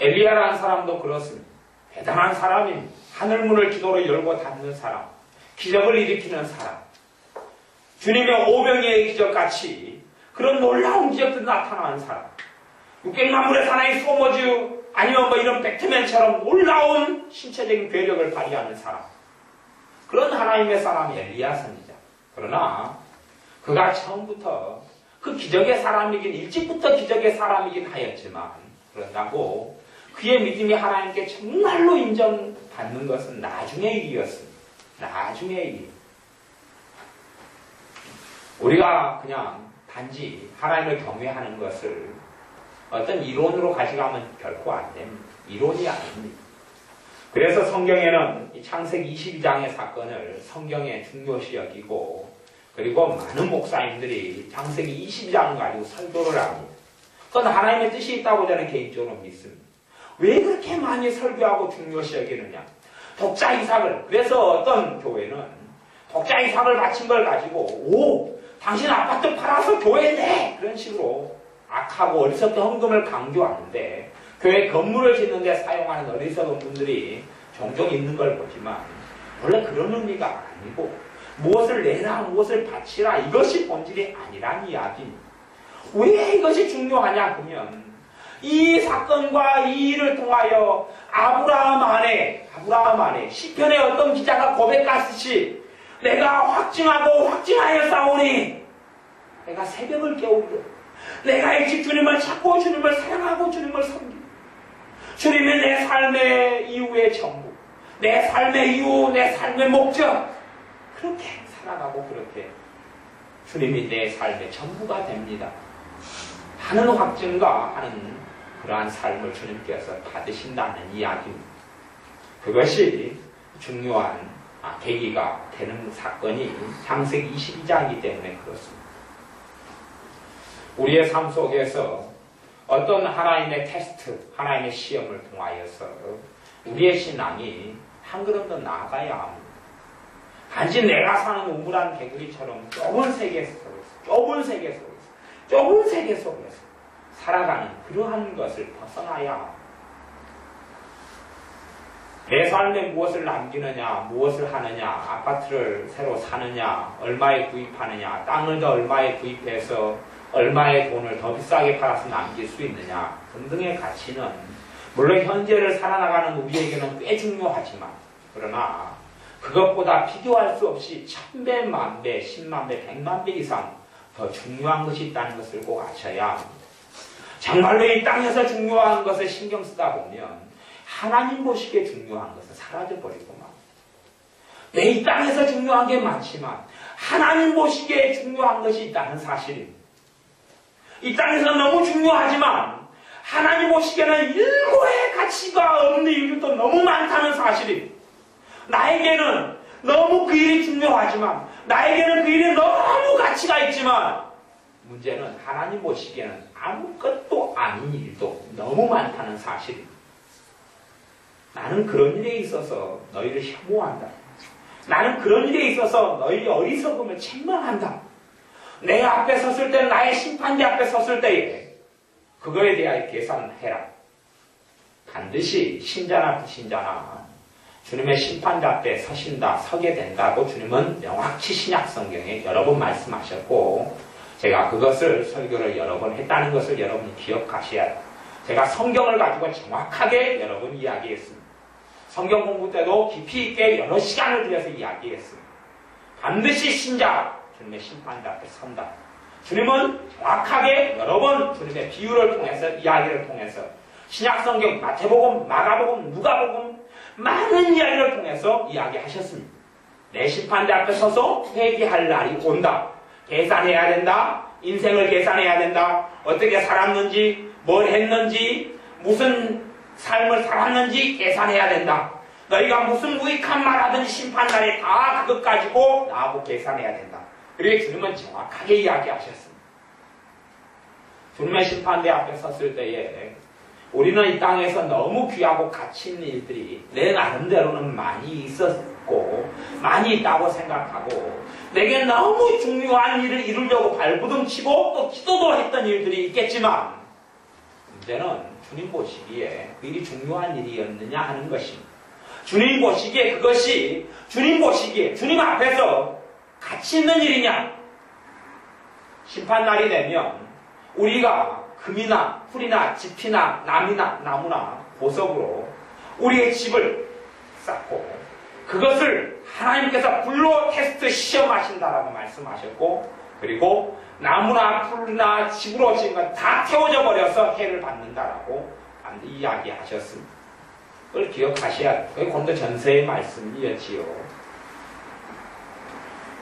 엘리야라는 사람도 그렇습니다. 대단한 사람입니다. 하늘문을 기도로 열고 닫는 사람, 기적을 일으키는 사람, 주님의 오병이의 기적같이 그런 놀라운 기적들이 나타나는 사람, 육경만물의 사나이 소머즈 아니면 이런 배트맨처럼 놀라운 신체적인 괴력을 발휘하는 사람, 그런 하나님의 사람이 엘리야 선지자. 그러나 그가 처음부터 그 기적의 사람이긴 일찍부터 기적의 사람이긴 하였지만 그런다고 그의 믿음이 하나님께 정말로 인정받는 것은 나중의 일이었습니다. 나중의 일. 우리가 그냥 단지 하나님을 경외하는 것을 어떤 이론으로 가져가면 결코 안 됩니다. 이론이 아닙니다. 그래서 성경에는 이 창세기 22장의 사건을 성경에 중요시 여기고 그리고 많은 목사님들이 창세기 22장을 가지고 설교를 합니다. 그건 하나님의 뜻이 있다고 저는 개인적으로 믿습니다. 왜 그렇게 많이 설교하고 중요시 여기느냐? 독자 이삭을, 그래서 어떤 교회는 독자 이삭을 바친 걸 가지고 당신 아파트 팔아서 교회 내! 그런 식으로 악하고 어리석은 헌금을 강조하는데 교회 건물을 짓는데 사용하는 어리석은 분들이 종종 있는 걸 보지만 원래 그런 의미가 아니고 무엇을 내라 무엇을 바치라 이것이 본질이 아니란 이야기입니다. 왜 이것이 중요하냐 그러면 이 사건과 이 일을 통하여 아브라함 안에 시편의 어떤 기자가 고백하듯이 내가 확증하고 확증하여 싸우니 내가 새벽을 깨우리라. 내가 일찍 주님을 찾고 주님을 사랑하고 주님을 섬기고 주님이 내 삶의 이후의 전부, 내 삶의 이유, 내 삶의 목적 그렇게 살아가고 그렇게 주님이 내 삶의 전부가 됩니다 하는 확증과 하는 그러한 삶을 주님께서 받으신다는 이야기입니다. 그것이 중요한 계기가 되는 사건이 창세기 22장이기 때문에 그렇습니다. 우리의 삶 속에서 어떤 하나님의 테스트, 하나님의 시험을 통하여서 우리의 신앙이 한 걸음 더 나아가야 합니다. 단지 내가 사는 우물한 개구리처럼 좁은 세계 속에서 살아가는 그러한 것을 벗어나야 합니다. 내 삶에 무엇을 남기느냐, 무엇을 하느냐, 아파트를 새로 사느냐, 얼마에 구입하느냐, 땅을 더 얼마에 구입해서 얼마의 돈을 더 비싸게 팔아서 남길 수 있느냐 등등의 가치는 물론 현재를 살아나가는 우리에게는 꽤 중요하지만 그러나 그것보다 비교할 수 없이 1000배, 10,000배, 100,000배, 100,000배 이상 더 중요한 것이 있다는 것을 꼭 아셔야 합니다. 정말로 이 땅에서 중요한 것을 신경 쓰다 보면 하나님 보시기에 중요한 것은 사라져버리고만. 내 이 땅에서 중요한 게 많지만 하나님 보시기에 중요한 것이 있다는 사실입니다. 이 땅에서 너무 중요하지만 하나님 보시기에는 일고의 가치가 없는 일도 너무 많다는 사실입니다. 나에게는 너무 그 일이 중요하지만 나에게는 그 일이 너무 가치가 있지만 문제는 하나님 보시기에는 아무것도 아닌 일도 너무 많다는 사실입니다. 나는 그런 일에 있어서 너희를 혐오한다. 나는 그런 일에 있어서 너희 어리석음을 책망한다. 내 앞에 섰을 때, 나의 심판대 앞에 섰을 때에 그거에 대하여 계산해라. 반드시 신자나 불신자나 주님의 심판대 앞에 서게 된다고 주님은 명확히 신약 성경에 여러 번 말씀하셨고, 제가 그것을 설교를 여러 번 했다는 것을 여러분이 기억하셔야 해요. 제가 성경을 가지고 정확하게 여러 번 이야기했습니다. 성경 공부 때도 깊이 있게 여러 시간을 들여서 이야기했습니다. 반드시 신자, 주님의 심판대 앞에 선다. 주님은 정확하게 여러 번 주님의 비유를 통해서, 이야기를 통해서 신약 성경, 마태복음, 마가복음, 누가복음 많은 이야기를 통해서 이야기하셨습니다. 내 심판대 앞에 서서 회개할 날이 온다. 계산해야 된다. 인생을 계산해야 된다. 어떻게 살았는지, 뭘 했는지, 무슨 삶을 살았는지 계산해야 된다. 너희가 무슨 무익한 말 하든지 심판날에 다 그것 가지고 나하고 계산해야 된다. 그렇게 주님은 정확하게 이야기하셨습니다. 주님의 심판대 앞에 섰을 때에 우리는 이 땅에서 너무 귀하고 가치 있는 일들이 내 나름대로는 많이 있었고 많이 있다고 생각하고 내게 너무 중요한 일을 이루려고 발부둥치고 또 기도도 했던 일들이 있겠지만 문제는 주님 보시기에 그 일이 중요한 일이었느냐 하는 것입니다. 주님 보시기에 그것이 주님 보시기에 주님 앞에서 가치 있는 일이냐? 심판날이 되면 우리가 금이나 풀이나 집이나 나무나 보석으로 우리의 집을 쌓고 그것을 하나님께서 불로 테스트 시험하신다라고 말씀하셨고, 그리고 나무나 풀이나 집으로 지은 건 다 태워져 버려서 해를 받는다라고 이야기하셨습니다. 그걸 기억하셔야 돼요. 그게 곤도 전서의 말씀이었지요.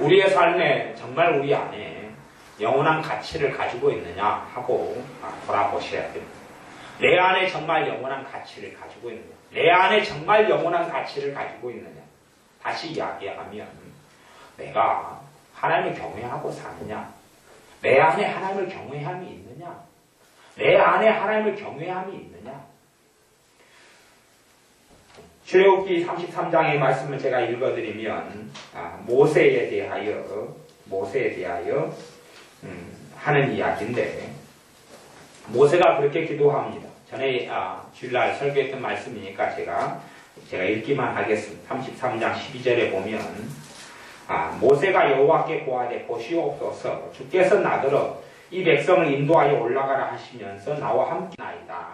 우리의 삶에 정말 우리 안에 영원한 가치를 가지고 있느냐 하고 돌아보셔야 됩니다. 내 안에 정말 영원한 가치를 가지고 있느냐, 내 안에 정말 영원한 가치를 가지고 있느냐. 다시 이야기하면 내가 하나님을 경외하고 사느냐, 내 안에 하나님을 경외함이 있느냐, 내 안에 하나님을 경외함이 있느냐. 출애굽기 33장의 말씀을 제가 읽어드리면 모세에 대하여 하는 이야기인데, 모세가 그렇게 기도합니다. 전에 주일날 설교했던 말씀이니까 제가 읽기만 하겠습니다. 33장 12절에 보면 모세가 여호와께 고하되 보시옵소서, 주께서 나더러 이 백성을 인도하여 올라가라 하시면서 나와 함께 나이다.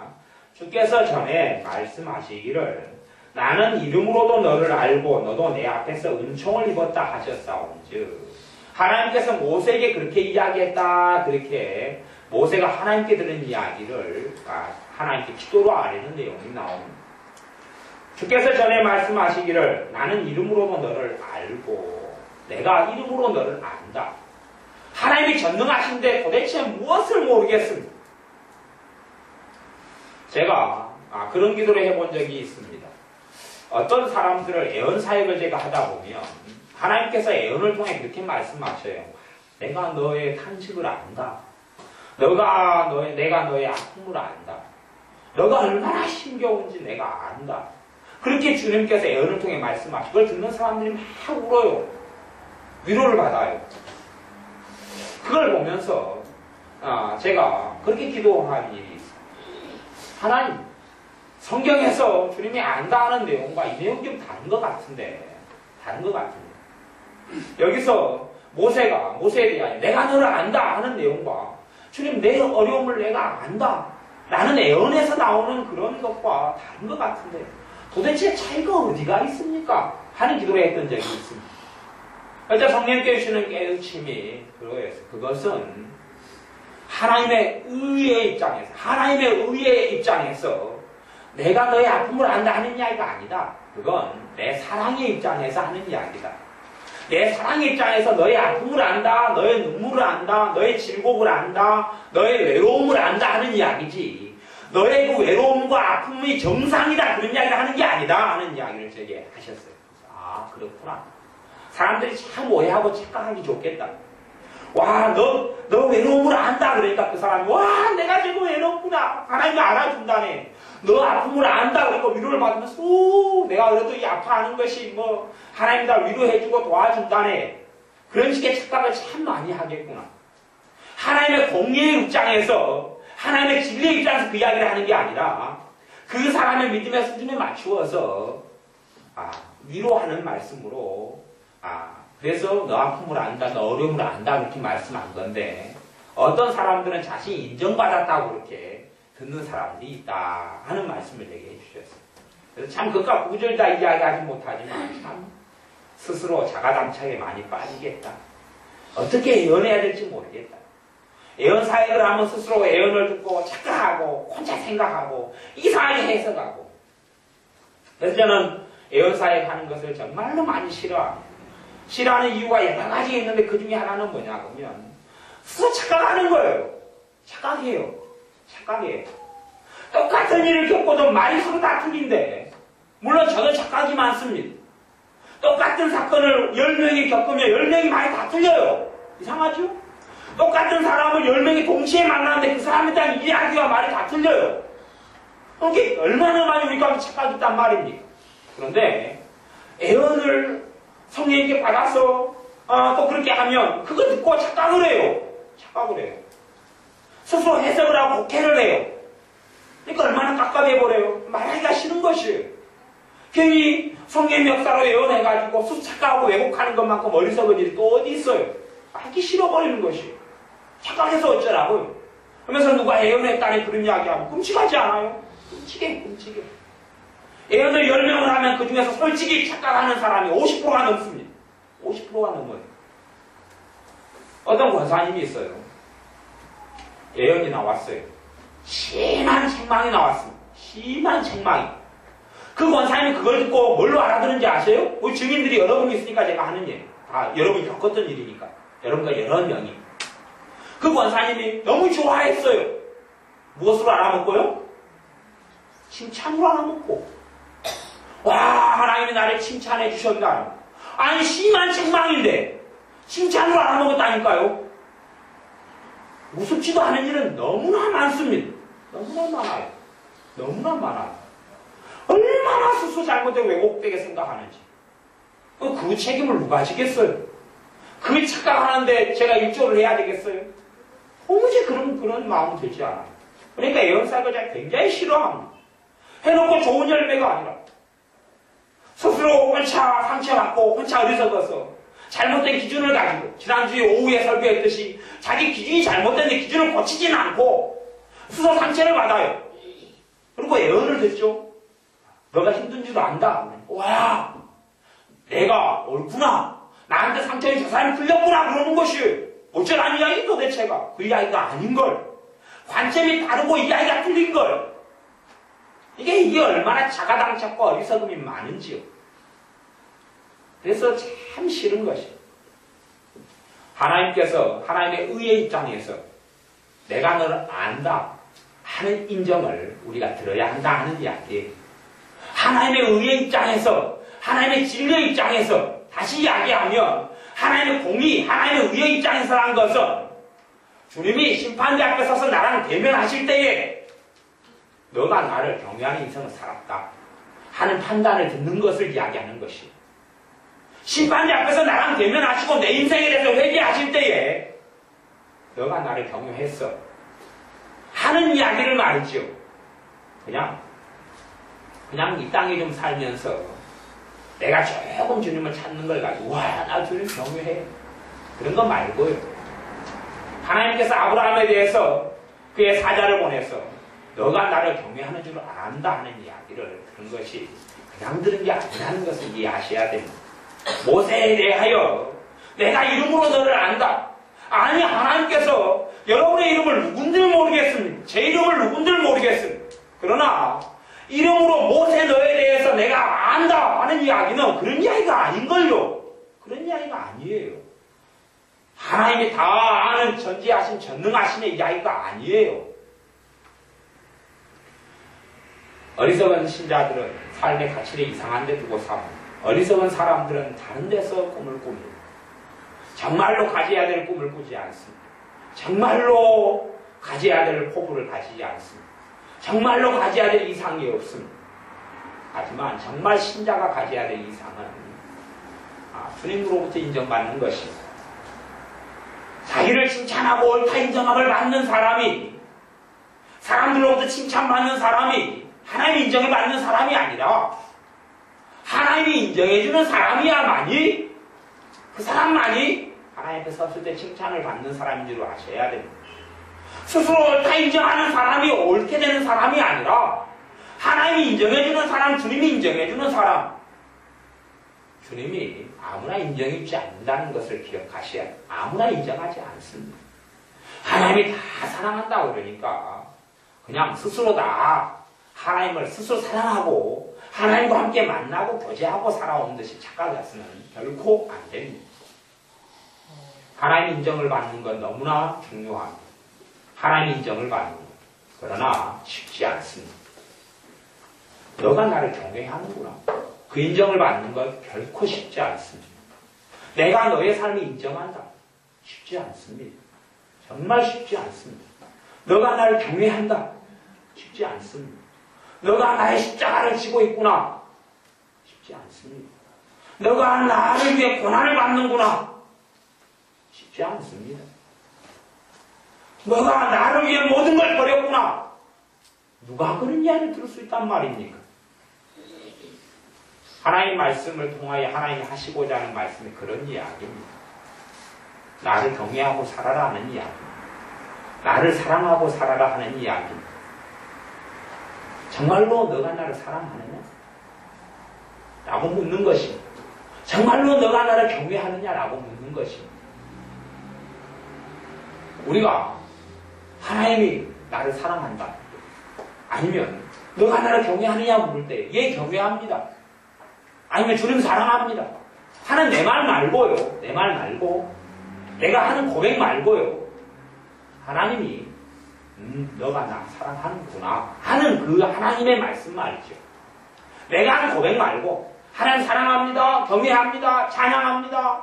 주께서 전에 말씀하시기를 나는 이름으로도 너를 알고 너도 내 앞에서 은총을 입었다 하셨사온즉, 하나님께서 모세에게 그렇게 이야기했다. 그렇게 모세가 하나님께 들은 이야기를 하나님께 기도로 아뢰는 내용이 나옵니다. 주께서 전에 말씀하시기를 나는 이름으로도 너를 알고 내가 이름으로 너를 안다. 하나님이 전능하신데 도대체 무엇을 모르겠습니다. 제가 그런 기도를 해본 적이 있습니다. 어떤 사람들을 애언 사역을 제가 하다 보면 하나님께서 애언을 통해 그렇게 말씀하셔요. 내가 너의 탄식을 안다. 내가 너의 아픔을 안다. 너가 얼마나 힘겨운지 내가 안다. 그렇게 주님께서 애언을 통해 말씀하시고 그걸 듣는 사람들이 막 울어요. 위로를 받아요. 그걸 보면서 제가 그렇게 기도한 일이 있어요. 하나님, 성경에서 주님이 안다 하는 내용과 이 내용이 좀 다른 것 같은데 여기서 모세에 대하여 내가 너를 안다 하는 내용과 주님 내 어려움을 내가 안다 라는 애언에서 나오는 그런 것과 다른 것 같은데 도대체 차이가 어디가 있습니까? 하는 기도를 했던 적이 있습니다. 그래서 성령께 주시는 깨우침이 그것은 하나님의 의의 입장에서 내가 너의 아픔을 안다 하는 이야기가 아니다. 그건 내 사랑의 입장에서 하는 이야기다. 내 사랑의 입장에서 너의 아픔을 안다, 너의 눈물을 안다, 너의 질곡을 안다, 너의 외로움을 안다 하는 이야기지. 너의 그 외로움과 아픔이 정상이다 그런 이야기를 하는 게 아니다 하는 이야기를 제게 하셨어요. 아, 그렇구나. 사람들이 참 오해하고 착각하기 좋겠다. 와, 너 외로움을 안다. 그러니까 그 사람이, 와, 내가 지금 외롭구나. 하나님이 알아준다네. 너 아픔을 안다. 그러니까 위로를 받으면서, 오, 내가 그래도 이 아파하는 것이 하나님이 다 위로해주고 도와준다네. 그런 식의 착각을 참 많이 하겠구나. 하나님의 공의의 입장에서, 하나님의 진리의 입장에서 그 이야기를 하는 게 아니라, 그 사람의 믿음의 수준에 맞추어서, 위로하는 말씀으로, 그래서 너 아픔을 안다, 너 어려움을 안다, 그렇게 말씀한 건데, 어떤 사람들은 자신이 인정받았다고 그렇게 듣는 사람들이 있다 하는 말씀을 되게 해주셨어요. 그래서 참 그것과 구절다 이야기하지 못하지만 참 스스로 자가당착에 많이 빠지겠다. 어떻게 예언해야 될지 모르겠다. 예언 사역을 하면 스스로 예언을 듣고 착각하고 혼자 생각하고 이상하게 해석하고. 그래서 저는 예언 사역하는 것을 정말로 많이 싫어합니다. 싫어하는 이유가 여러 가지 있는데 그 중에 하나는 뭐냐 그러면 스스로 착각하는 거예요. 착각해요. 똑같은 일을 겪고도 말이 서로 다 틀린데 물론 저도 착각이 많습니다. 똑같은 사건을 10명이 겪으면 10명이 말이 다 틀려요. 이상하죠? 똑같은 사람을 10명이 동시에 만나는데 그 사람에 대한 이야기와 말이 다 틀려요. 그게 얼마나 많이 우리가 착각이 있단 말입니까? 그런데 예언을 성령님께 받아서 또 그렇게 하면 그거 듣고 착각을 해요. 스스로 해석을 하고 곡해를 해요. 그러니까 얼마나 깝깝해버려요. 말하기가 싫은 것이에요. 괜히 성령의 역사로 예언해가지고 스스로 착각하고 왜곡하는 것만큼 어리석은 일이 또 어디 있어요. 하기 싫어버리는 것이에요. 착각해서 어쩌라고요. 그러면서 누가 예언했다는 그런 이야기하면 끔찍하지 않아요? 끔찍해. 예언을 10명을 하면 그 중에서 솔직히 착각하는 사람이 50%가 넘습니다. 50%가 넘어요. 어떤 권사님이 있어요. 예언이 나왔어요. 심한 책망이 나왔습니다. 심한 책망이. 그 권사님이 그걸 듣고 뭘로 알아들은지 아세요? 우리 증인들이 여러분이 있으니까 제가 하는 일. 다 여러분이 겪었던 일이니까. 여러분과 여러 명이. 그 권사님이 너무 좋아했어요. 무엇으로 알아먹고요? 칭찬으로 알아먹고. 와, 하나님이 나를 칭찬해 주셨다. 아니, 심한 책망인데 칭찬으로 알아먹었다니까요. 우습지도 않은 일은 너무나 많습니다. 너무나 많아요. 얼마나 스스로 잘못되고 왜곡되게 생각하는지. 그 책임을 누가 지겠어요? 그 착각하는데 제가 일조를 해야 되겠어요? 도무지 그런 마음 들지 않아요. 그러니까 예언사역을 제가 굉장히 싫어합니다. 해놓고 좋은 열매가 아니라 스스로 혼자 상처받고 혼자 어리석어서 잘못된 기준을 가지고 지난주에 오후에 설교했듯이 자기 기준이 잘못된데 기준을 고치지는 않고 스스로 상처를 받아요. 그리고 예언을 듣죠. 너가 힘든 줄 안다. 와, 내가 옳구나. 나한테 상처인 저 사람이 풀렸구나. 그러는 것이 어쩌라는 이야기 도대체가. 그 이야기가 아닌걸. 관점이 다르고 이야기가 틀린걸. 이게 얼마나 자가당착과 어리석음이 많은지요. 그래서 참 싫은 것이 하나님께서 하나님의 의의 입장에서 내가 너를 안다 하는 인정을 우리가 들어야 한다 하는 이야기예요. 하나님의 의의 입장에서 하나님의 진리의 입장에서 다시 이야기하면 하나님의 공의, 하나님의 의의 입장에서라는 것은 주님이 심판대 앞에 서서 나랑 대면하실 때에 너가 나를 경외하는 인생을 살았다 하는 판단을 듣는 것을 이야기하는 것이 심판대 앞에서 나랑 대면하시고 내 인생에 대해서 회개하실 때에 너가 나를 경외했어 하는 이야기를 말이죠. 그냥 이 땅에 좀 살면서 내가 조금 주님을 찾는 걸 가지고 와, 나 주님 경외해 그런 거 말고요. 하나님께서 아브라함에 대해서 그의 사자를 보내서 너가 나를 경외하는 줄 안다 하는 이야기를 들은 것이 그냥 들은 게 아니라는 것을 이해하셔야 됩니다. 모세에 대하여 내가 이름으로 너를 안다. 아니, 하나님께서 여러분의 이름을 누군들 모르겠습니다. 제 이름을 누군들 모르겠습니다. 그러나 이름으로 모세 너에 대해서 내가 안다 하는 이야기는 그런 이야기가 아닌걸요. 그런 이야기가 아니에요. 하나님이 다 아는 전지하신 전능하신의 이야기가 아니에요. 어리석은 신자들은 삶의 가치를 이상한 데 두고 살고, 어리석은 사람들은 다른 데서 꿈을 꿉니다. 정말로 가져야 될 꿈을 꾸지 않습니다. 정말로 가져야 될 포부를 가지지 않습니다. 정말로 가져야 될 이상이 없습니다. 하지만 정말 신자가 가져야 될 이상은 주님으로부터 인정받는 것입니다. 자기를 칭찬하고 옳다 인정함을 받는 사람이, 사람들로부터 칭찬받는 사람이 하나님 인정을 받는 사람이 아니라 하나님이 인정해주는 사람이야만이, 그 사람만이 하나님 앞에 섰을 때 칭찬을 받는 사람인 줄 아셔야 됩니다. 스스로 옳다 인정하는 사람이 옳게 되는 사람이 아니라 하나님이 인정해주는 사람, 주님이 인정해주는 사람, 주님이 아무나 인정해주지 않는다는 것을 기억하셔야 돼요. 아무나 인정하지 않습니다. 하나님이 다 사랑한다고 그러니까 그냥 스스로 다 하나님을 스스로 사랑하고 하나님과 함께 만나고 교제하고 살아오는 듯이 착각해서는 결코 안 됩니다. 하나님 인정을 받는 건 너무나 중요합니다. 하나님 인정을 받는 것. 그러나 쉽지 않습니다. 너가 나를 경외하는구나. 그 인정을 받는 건 결코 쉽지 않습니다. 내가 너의 삶을 인정한다. 쉽지 않습니다. 정말 쉽지 않습니다. 너가 나를 경외한다. 쉽지 않습니다. 너가 나의 십자가를 지고 있구나. 쉽지 않습니다. 너가 나를 위해 고난을 받는구나. 쉽지 않습니다. 너가 나를 위해 모든 걸 버렸구나. 누가 그런 이야기를 들을 수 있단 말입니까? 하나님 말씀을 통하여 하나님이 하시고자 하는 말씀이 그런 이야기입니다. 나를 경외하고 살아라 하는 이야기입니다. 나를 사랑하고 살아라 하는 이야기입니다. 정말로 너가 나를 사랑하느냐? 라고 묻는 것입니다. 정말로 너가 나를 경외하느냐? 라고 묻는 것입니다. 우리가 하나님이 나를 사랑한다. 아니면 너가 나를 경외하느냐 물을 때 예, 경외합니다. 아니면 주님 사랑합니다. 하는 내 말 말고요. 내 말 말고 내가 하는 고백 말고요. 하나님이 너가 나 사랑하는구나 하는 그 하나님의 말씀 말이죠. 내가 하는 고백 말고 하나님 사랑합니다. 경외합니다. 찬양합니다.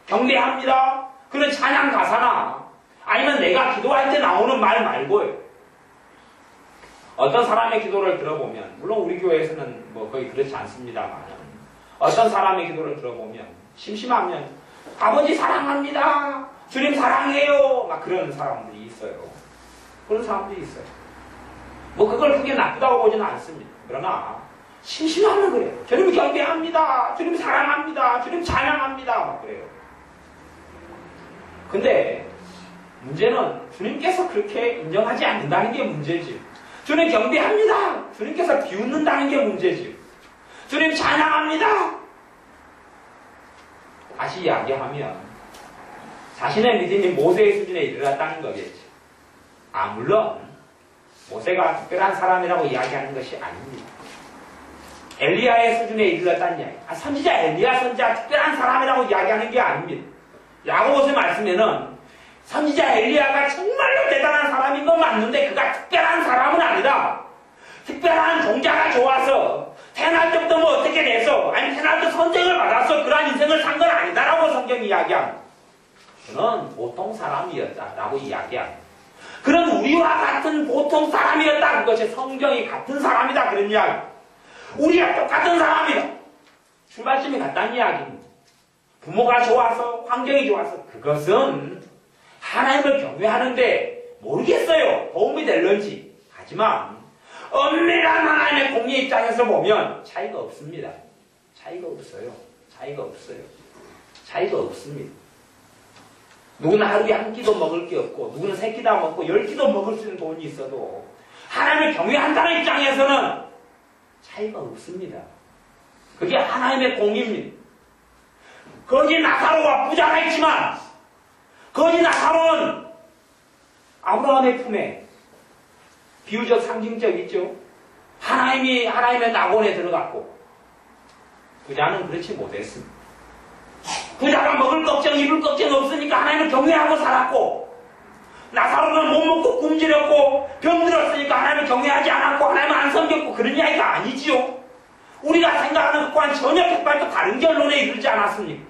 경배합니다. 그런 찬양 가사나 아니면 내가 기도할 때 나오는 말 말고요. 어떤 사람의 기도를 들어보면, 물론 우리 교회에서는 뭐 거의 그렇지 않습니다만, 어떤 사람의 기도를 들어보면, 심심하면, 아버지 사랑합니다. 주님 사랑해요. 막 그런 사람들이 있어요. 그런 사람들이 있어요. 뭐 그걸 크게 나쁘다고 보지는 않습니다. 그러나, 심심하면 그래요. 주님 경배합니다. 주님 사랑합니다. 주님 찬양합니다. 막 그래요. 근데, 문제는 주님께서 그렇게 인정하지 않는다는 게 문제지. 주님 경배합니다. 주님께서 비웃는다는 게 문제지. 주님 찬양합니다. 다시 이야기하면 자신의 믿음이 모세의 수준에 이르렀다는 거겠지. 물론 모세가 특별한 사람이라고 이야기하는 것이 아닙니다. 엘리야의 수준에 이르렀다는 이야기. 선지자 엘리야 선지자 특별한 사람이라고 이야기하는 게 아닙니다. 야고보서 말씀에는 선지자 엘리야가 정말로 대단한 사람인 건 맞는데 그가 특별한 사람은 아니다. 특별한 종자가 좋아서 태어날 때부터 뭐 어떻게 돼서 아니 태어날 때 선택을 받아서 그러한 인생을 산 건 아니다라고 성경이 이야기합니다. 그는 보통 사람이었다라고 이야기합니다. 그런 우리와 같은 보통 사람이었다. 그것이 성경이 같은 사람이다 그런 이야기. 우리가 똑같은 사람이다. 출발점이 같다는 이야기입니다. 부모가 좋아서 환경이 좋아서 그것은 하나님을 경외하는데 모르겠어요. 도움이 될런지. 하지만 엄밀한 하나님의 공의 입장에서 보면 차이가 없습니다. 차이가 없어요. 차이가 없어요. 차이가 없습니다. 누구는 하루에 한 끼도 먹을 게 없고 누구는 세 끼 다 먹고 10끼도 먹을 수 있는 돈이 있어도 하나님을 경외한다는 입장에서는 차이가 없습니다. 그게 하나님의 공입니다. 거기 나사로가 부자가 있지만 거기 나사로는 아브라함의 품에 비유적 상징적 있죠. 하나님의 낙원에 들어갔고 부자는 그렇지 못했습니다. 부자가 먹을 걱정 입을 걱정 없으니까 하나님을 경외하고 살았고 나사로는 못 먹고 굶주렸고 병들었으니까 하나님을 경외하지 않았고 하나님을 안 섬겼고 그런 이야기가 아니지요. 우리가 생각하는 것과는 전혀 백발도 다른 결론에 이르지 않았습니까?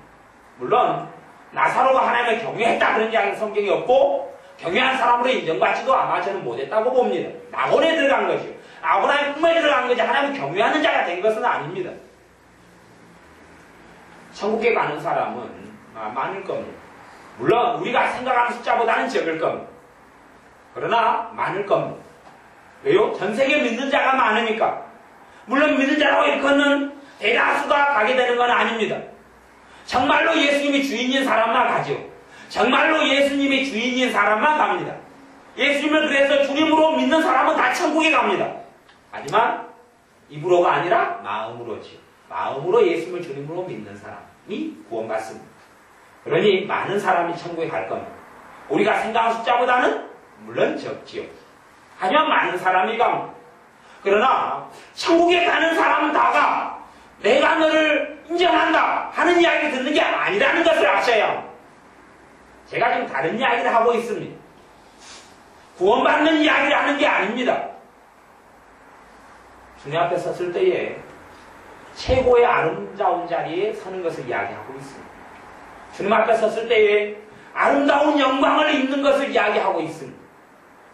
물론 나사로가 하나님을 경외했다 그런 이야기는 성경에 없고 경외한 사람으로 인정받지도 아마 저는 못했다고 봅니다. 낙원에 들어간 거죠. 아브라함의 품에 들어간 거지 하나님을 경외하는 자가 된 것은 아닙니다. 천국에 가는 사람은 많을 겁니다. 물론 우리가 생각하는 숫자보다는 적을 겁니다. 그러나 많을 겁니다. 왜요? 전 세계 믿는 자가 많으니까. 물론 믿는 자라고 일컫는 대다수가 가게 되는 건 아닙니다. 정말로 예수님이 주인인 사람만 가죠. 정말로 예수님이 주인인 사람만 갑니다. 예수님을 그래서 주님으로 믿는 사람은 다 천국에 갑니다. 하지만 입으로가 아니라 마음으로지. 마음으로 예수님을 주님으로 믿는 사람이 구원받습니다. 그러니 많은 사람이 천국에 갈 겁니다. 우리가 생각한 숫자보다는 물론 적지요. 하지만 많은 사람이 갑니다. 그러나 천국에 가는 사람은 다가 내가 너를 인정한다 하는 이야기 듣는 게 아니라는 것을 아셔야 합니다. 제가 지금 다른 이야기를 하고 있습니다. 구원받는 이야기를 하는 게 아닙니다. 주님 앞에 섰을 때에 최고의 아름다운 자리에 서는 것을 이야기하고 있습니다. 주님 앞에 섰을 때에 아름다운 영광을 입는 것을 이야기하고 있습니다.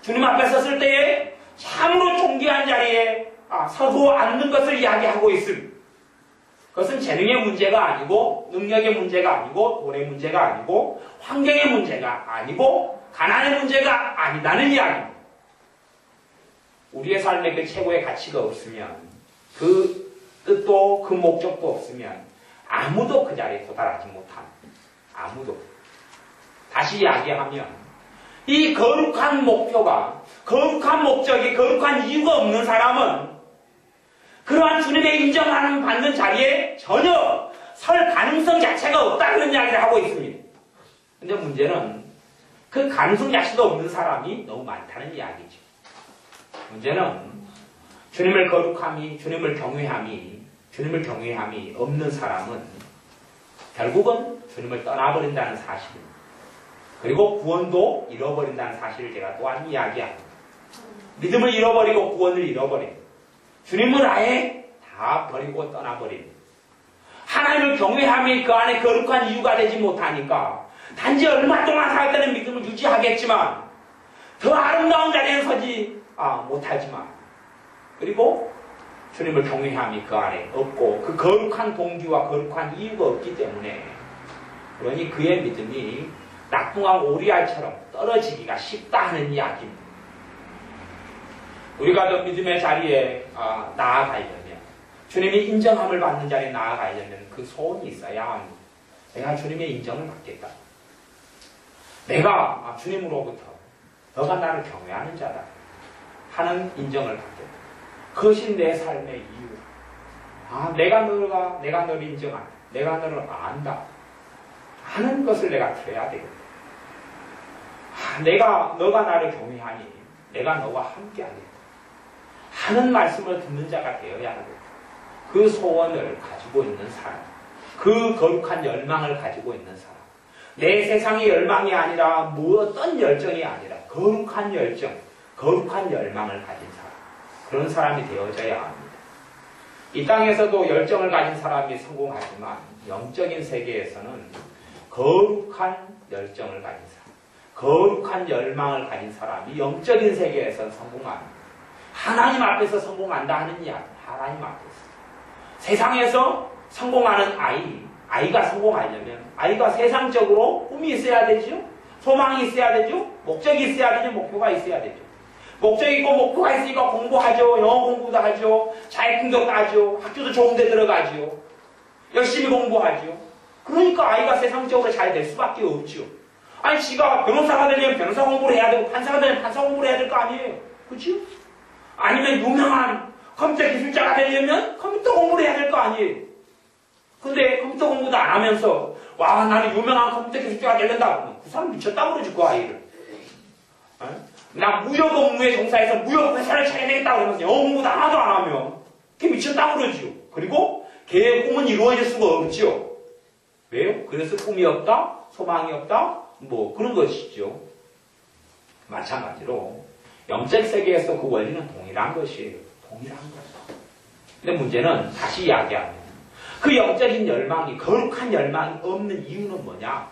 주님 앞에 섰을 때에 참으로 존귀한 자리에 서도 앉는 것을 이야기하고 있습니다. 그것은 재능의 문제가 아니고 능력의 문제가 아니고 돈의 문제가 아니고 환경의 문제가 아니고 가난의 문제가 아니다는 이야기입니다. 우리의 삶에 그 최고의 가치가 없으면 그 뜻도 그 목적도 없으면 아무도 그 자리에 도달하지 못합니다. 아무도. 다시 이야기하면 이 거룩한 목표가 거룩한 목적이 거룩한 이유가 없는 사람은 그러한 주님의 인정하는 받는 자리에 전혀 설 가능성 자체가 없다 그런 이야기를 하고 있습니다. 근데 문제는 그 가능성 자체도 없는 사람이 너무 많다는 이야기죠. 문제는 주님을 거룩함이 주님을 경외함이 없는 사람은 결국은 주님을 떠나버린다는 사실입니다. 그리고 구원도 잃어버린다는 사실을 제가 또한 이야기합니다. 믿음을 잃어버리고 구원을 잃어버립니다. 주님을 아예 다 버리고 떠나버립니다. 하나님을 경외함이 그 안에 거룩한 이유가 되지 못하니까 단지 얼마 동안 살 때는 믿음을 유지하겠지만 더 아름다운 자리에 서지 못하지만 그리고 주님을 경외함이 그 안에 없고 그 거룩한 동기와 거룩한 이유가 없기 때문에 그러니 그의 믿음이 낙동강 오리알처럼 떨어지기가 쉽다 하는 이야기입니다. 우리가 더 믿음의 자리에 나아가려면 주님이 인정함을 받는 자리에 나아가려면 그 소원이 있어야 합니다. 내가 주님의 인정을 받겠다. 내가 주님으로부터 너가 나를 경외하는 자다 하는 인정을 받겠다. 그것이 내 삶의 이유. 내가 너를 인정한다. 내가 너를 안다. 하는 것을 내가 들어야 되겠다. 너가 나를 경외하니 내가 너와 함께 하겠다. 하는 말씀을 듣는 자가 되어야 하겠다. 그 소원을 가지고 있는 사람. 그 거룩한 열망을 가지고 있는 사람. 내 세상의 열망이 아니라 어떤 열정이 아니라 거룩한 열정, 거룩한 열망을 가진 사람. 그런 사람이 되어져야 합니다. 이 땅에서도 열정을 가진 사람이 성공하지만 영적인 세계에서는 거룩한 열정을 가진 사람, 거룩한 열망을 가진 사람이 영적인 세계에서는 성공합니다. 하나님 앞에서 성공한다 하는 이야기, 하나님 앞에서. 세상에서 성공하는 아이가 성공하려면 아이가 세상적으로 꿈이 있어야 되죠. 소망이 있어야 되죠. 목적이 있어야 되죠. 목표가 있어야 되죠. 목적이 있고 목표가 있으니까 공부하죠. 영어 공부도 하죠. 자격증도 따죠. 학교도 좋은 데 들어가죠. 열심히 공부하죠. 그러니까 아이가 세상적으로 잘 될 수밖에 없죠. 아니 지가 변호사가 되려면 변호사 공부를 해야 되고 판사가 되려면 판사 공부를 해야 될 거 아니에요. 그렇죠? 아니면 유명한 컴퓨터 기술자가 되려면 컴퓨터 공부를 해야 될 거 아니에요. 근데 컴퓨터 공부도 안 하면서 와 나는 유명한 컴퓨터 기술자가 되려다 그러면 그 사람 미쳤다고 그러지 그 아이를. 나 무역 업무에 종사해서 무역 회사를 차려야 되겠다고 그러면서 영어 공부도 하나도 안 하면 그게 미쳤다고 그러지요. 그리고 걔의 꿈은 이루어질 수가 없지요. 왜요? 그래서 꿈이 없다? 소망이 없다? 뭐 그런 것이죠. 마찬가지로 영적 세계에서 그 원리는 동일한 것이에요. 동일한 것. 근데 문제는 다시 이야기하면 그 영적인 열망이 거룩한 열망이 없는 이유는 뭐냐?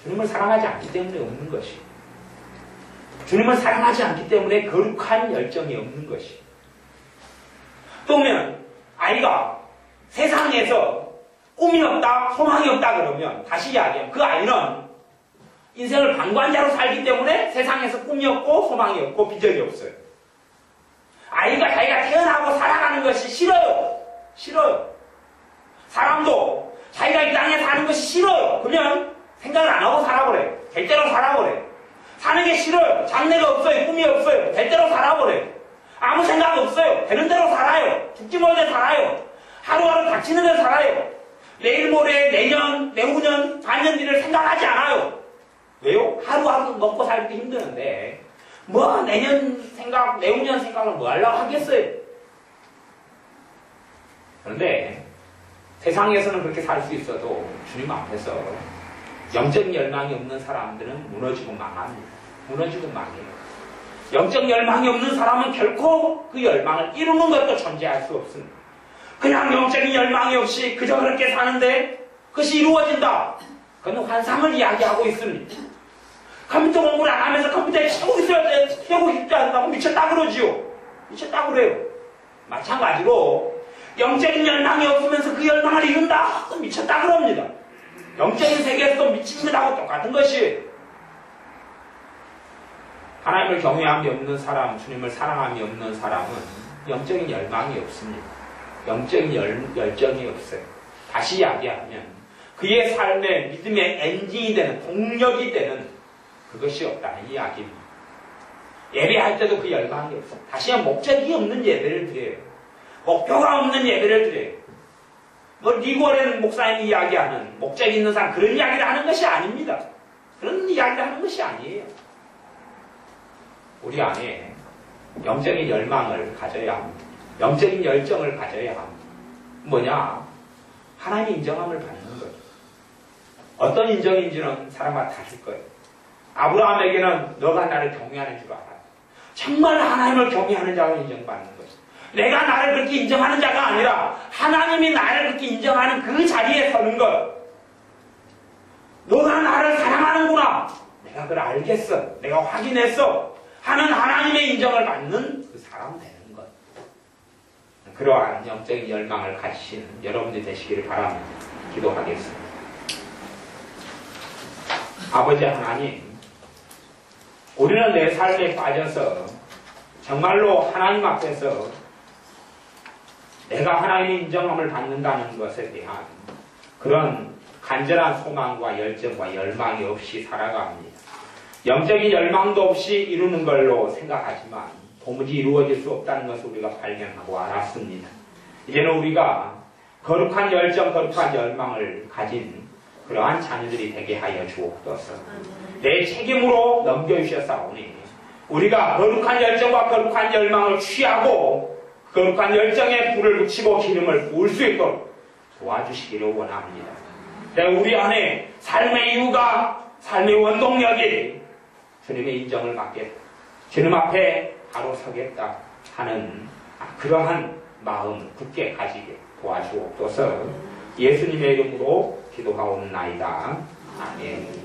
주님을 사랑하지 않기 때문에 없는 것이. 주님을 사랑하지 않기 때문에 거룩한 열정이 없는 것이. 또면 아이가 세상에서 꿈이 없다, 소망이 없다 그러면 다시 이야기하면 그 아이는 인생을 방관자로 살기 때문에 세상에서 꿈이 없고 소망이 없고 비전이 없어요. 아이가 자기가 태어나고 살아가는 것이 싫어요. 싫어요. 사람도 자기가 이 땅에 사는 것이 싫어요. 그러면 생각을 안 하고 살아버려요. 될 대로 살아버려요. 사는 게 싫어요. 장래가 없어요. 꿈이 없어요. 될 대로 살아버려요. 아무 생각 없어요. 되는 대로 살아요. 죽지 못해 살아요. 하루하루 닥치는 대로 살아요. 내일 모레, 내년, 내후년, 반년 뒤를 생각하지 않아요. 왜요? 하루하루 먹고 살기 힘드는데 뭐 내년 생각, 내후년 생각을 뭐 하려고 하겠어요. 그런데 세상에서는 그렇게 살 수 있어도 주님 앞에서 영적 열망이 없는 사람들은 무너지고 망합니다. 무너지고 망해요. 영적 열망이 없는 사람은 결코 그 열망을 이루는 것도 존재할 수 없습니다. 그냥 영적인 열망이 없이 그저 그렇게 사는데 그것이 이루어진다. 그건 환상을 이야기하고 있습니다. 컴퓨터 공부를 안 하면서 컴퓨터에 치고 있어야 돼. 치고 싶지 않다고 미쳤다 그러지요. 미쳤다 그래요. 마찬가지로 영적인 열망이 없으면서 그 열망을 이룬다. 그건 미쳤다 그럽니다. 영적인 세계에서도 미친 것하고 똑같은 것이에요. 하나님을 경외함이 없는 사람, 주님을 사랑함이 없는 사람은 영적인 열망이 없습니다. 영적인 열정이 없어요. 다시 이야기하면 그의 삶의 믿음의 엔진이 되는, 동력이 되는 그것이 없다는 이야기입니다. 예배할 때도 그 열망이 없어요. 다시 한번 목적이 없는 예배를 드려요. 목표가 없는 예배를 드려요. 뭐 리고렌 목사님이 이야기하는 목적 있는 사람 그런 이야기를 하는 것이 아닙니다. 그런 이야기를 하는 것이 아니에요. 우리 안에 영적인 열망을 가져야 합니다. 영적인 열정을 가져야 합니다. 뭐냐? 하나님의 인정함을 받는 거예요. 어떤 인정인지는 사람마다 다를 거예요. 아브라함에게는 너가 나를 경외하는 줄 알아. 정말 하나님을 경외하는 자가 인정받는 거죠. 내가 나를 그렇게 인정하는 자가 아니라 하나님이 나를 그렇게 인정하는 그 자리에 서는 것. 너가 나를 사랑하는구나. 내가 그걸 알겠어. 내가 확인했어. 하는 하나님의 인정을 받는 그 사람 되는 것. 그러한 영적인 열망을 가지신 여러분들이 되시기를 바랍니다. 기도하겠습니다. 아버지 하나님, 우리는 내 삶에 빠져서 정말로 하나님 앞에서 내가 하나님의 인정함을 받는다는 것에 대한 그런 간절한 소망과 열정과 열망이 없이 살아갑니다. 영적인 열망도 없이 이루는 걸로 생각하지만 도무지 이루어질 수 없다는 것을 우리가 발견하고 알았습니다. 이제는 우리가 거룩한 열정, 거룩한 열망을 가진 그러한 자녀들이 되게 하여 주옵소서. 내 책임으로 넘겨주셨사오니 우리가 거룩한 열정과 거룩한 열망을 취하고 거룩한 열정에 불을 붙이고 기름을 부을 수 있도록 도와주시기를 원합니다. 우리 안에 삶의 이유가, 삶의 원동력이 주님의 인정을 받게, 주님 앞에 바로 서겠다 하는 그러한 마음 굳게 가지게 도와주옵소서. 예수님의 이름으로 기도하옵나이다. 아멘.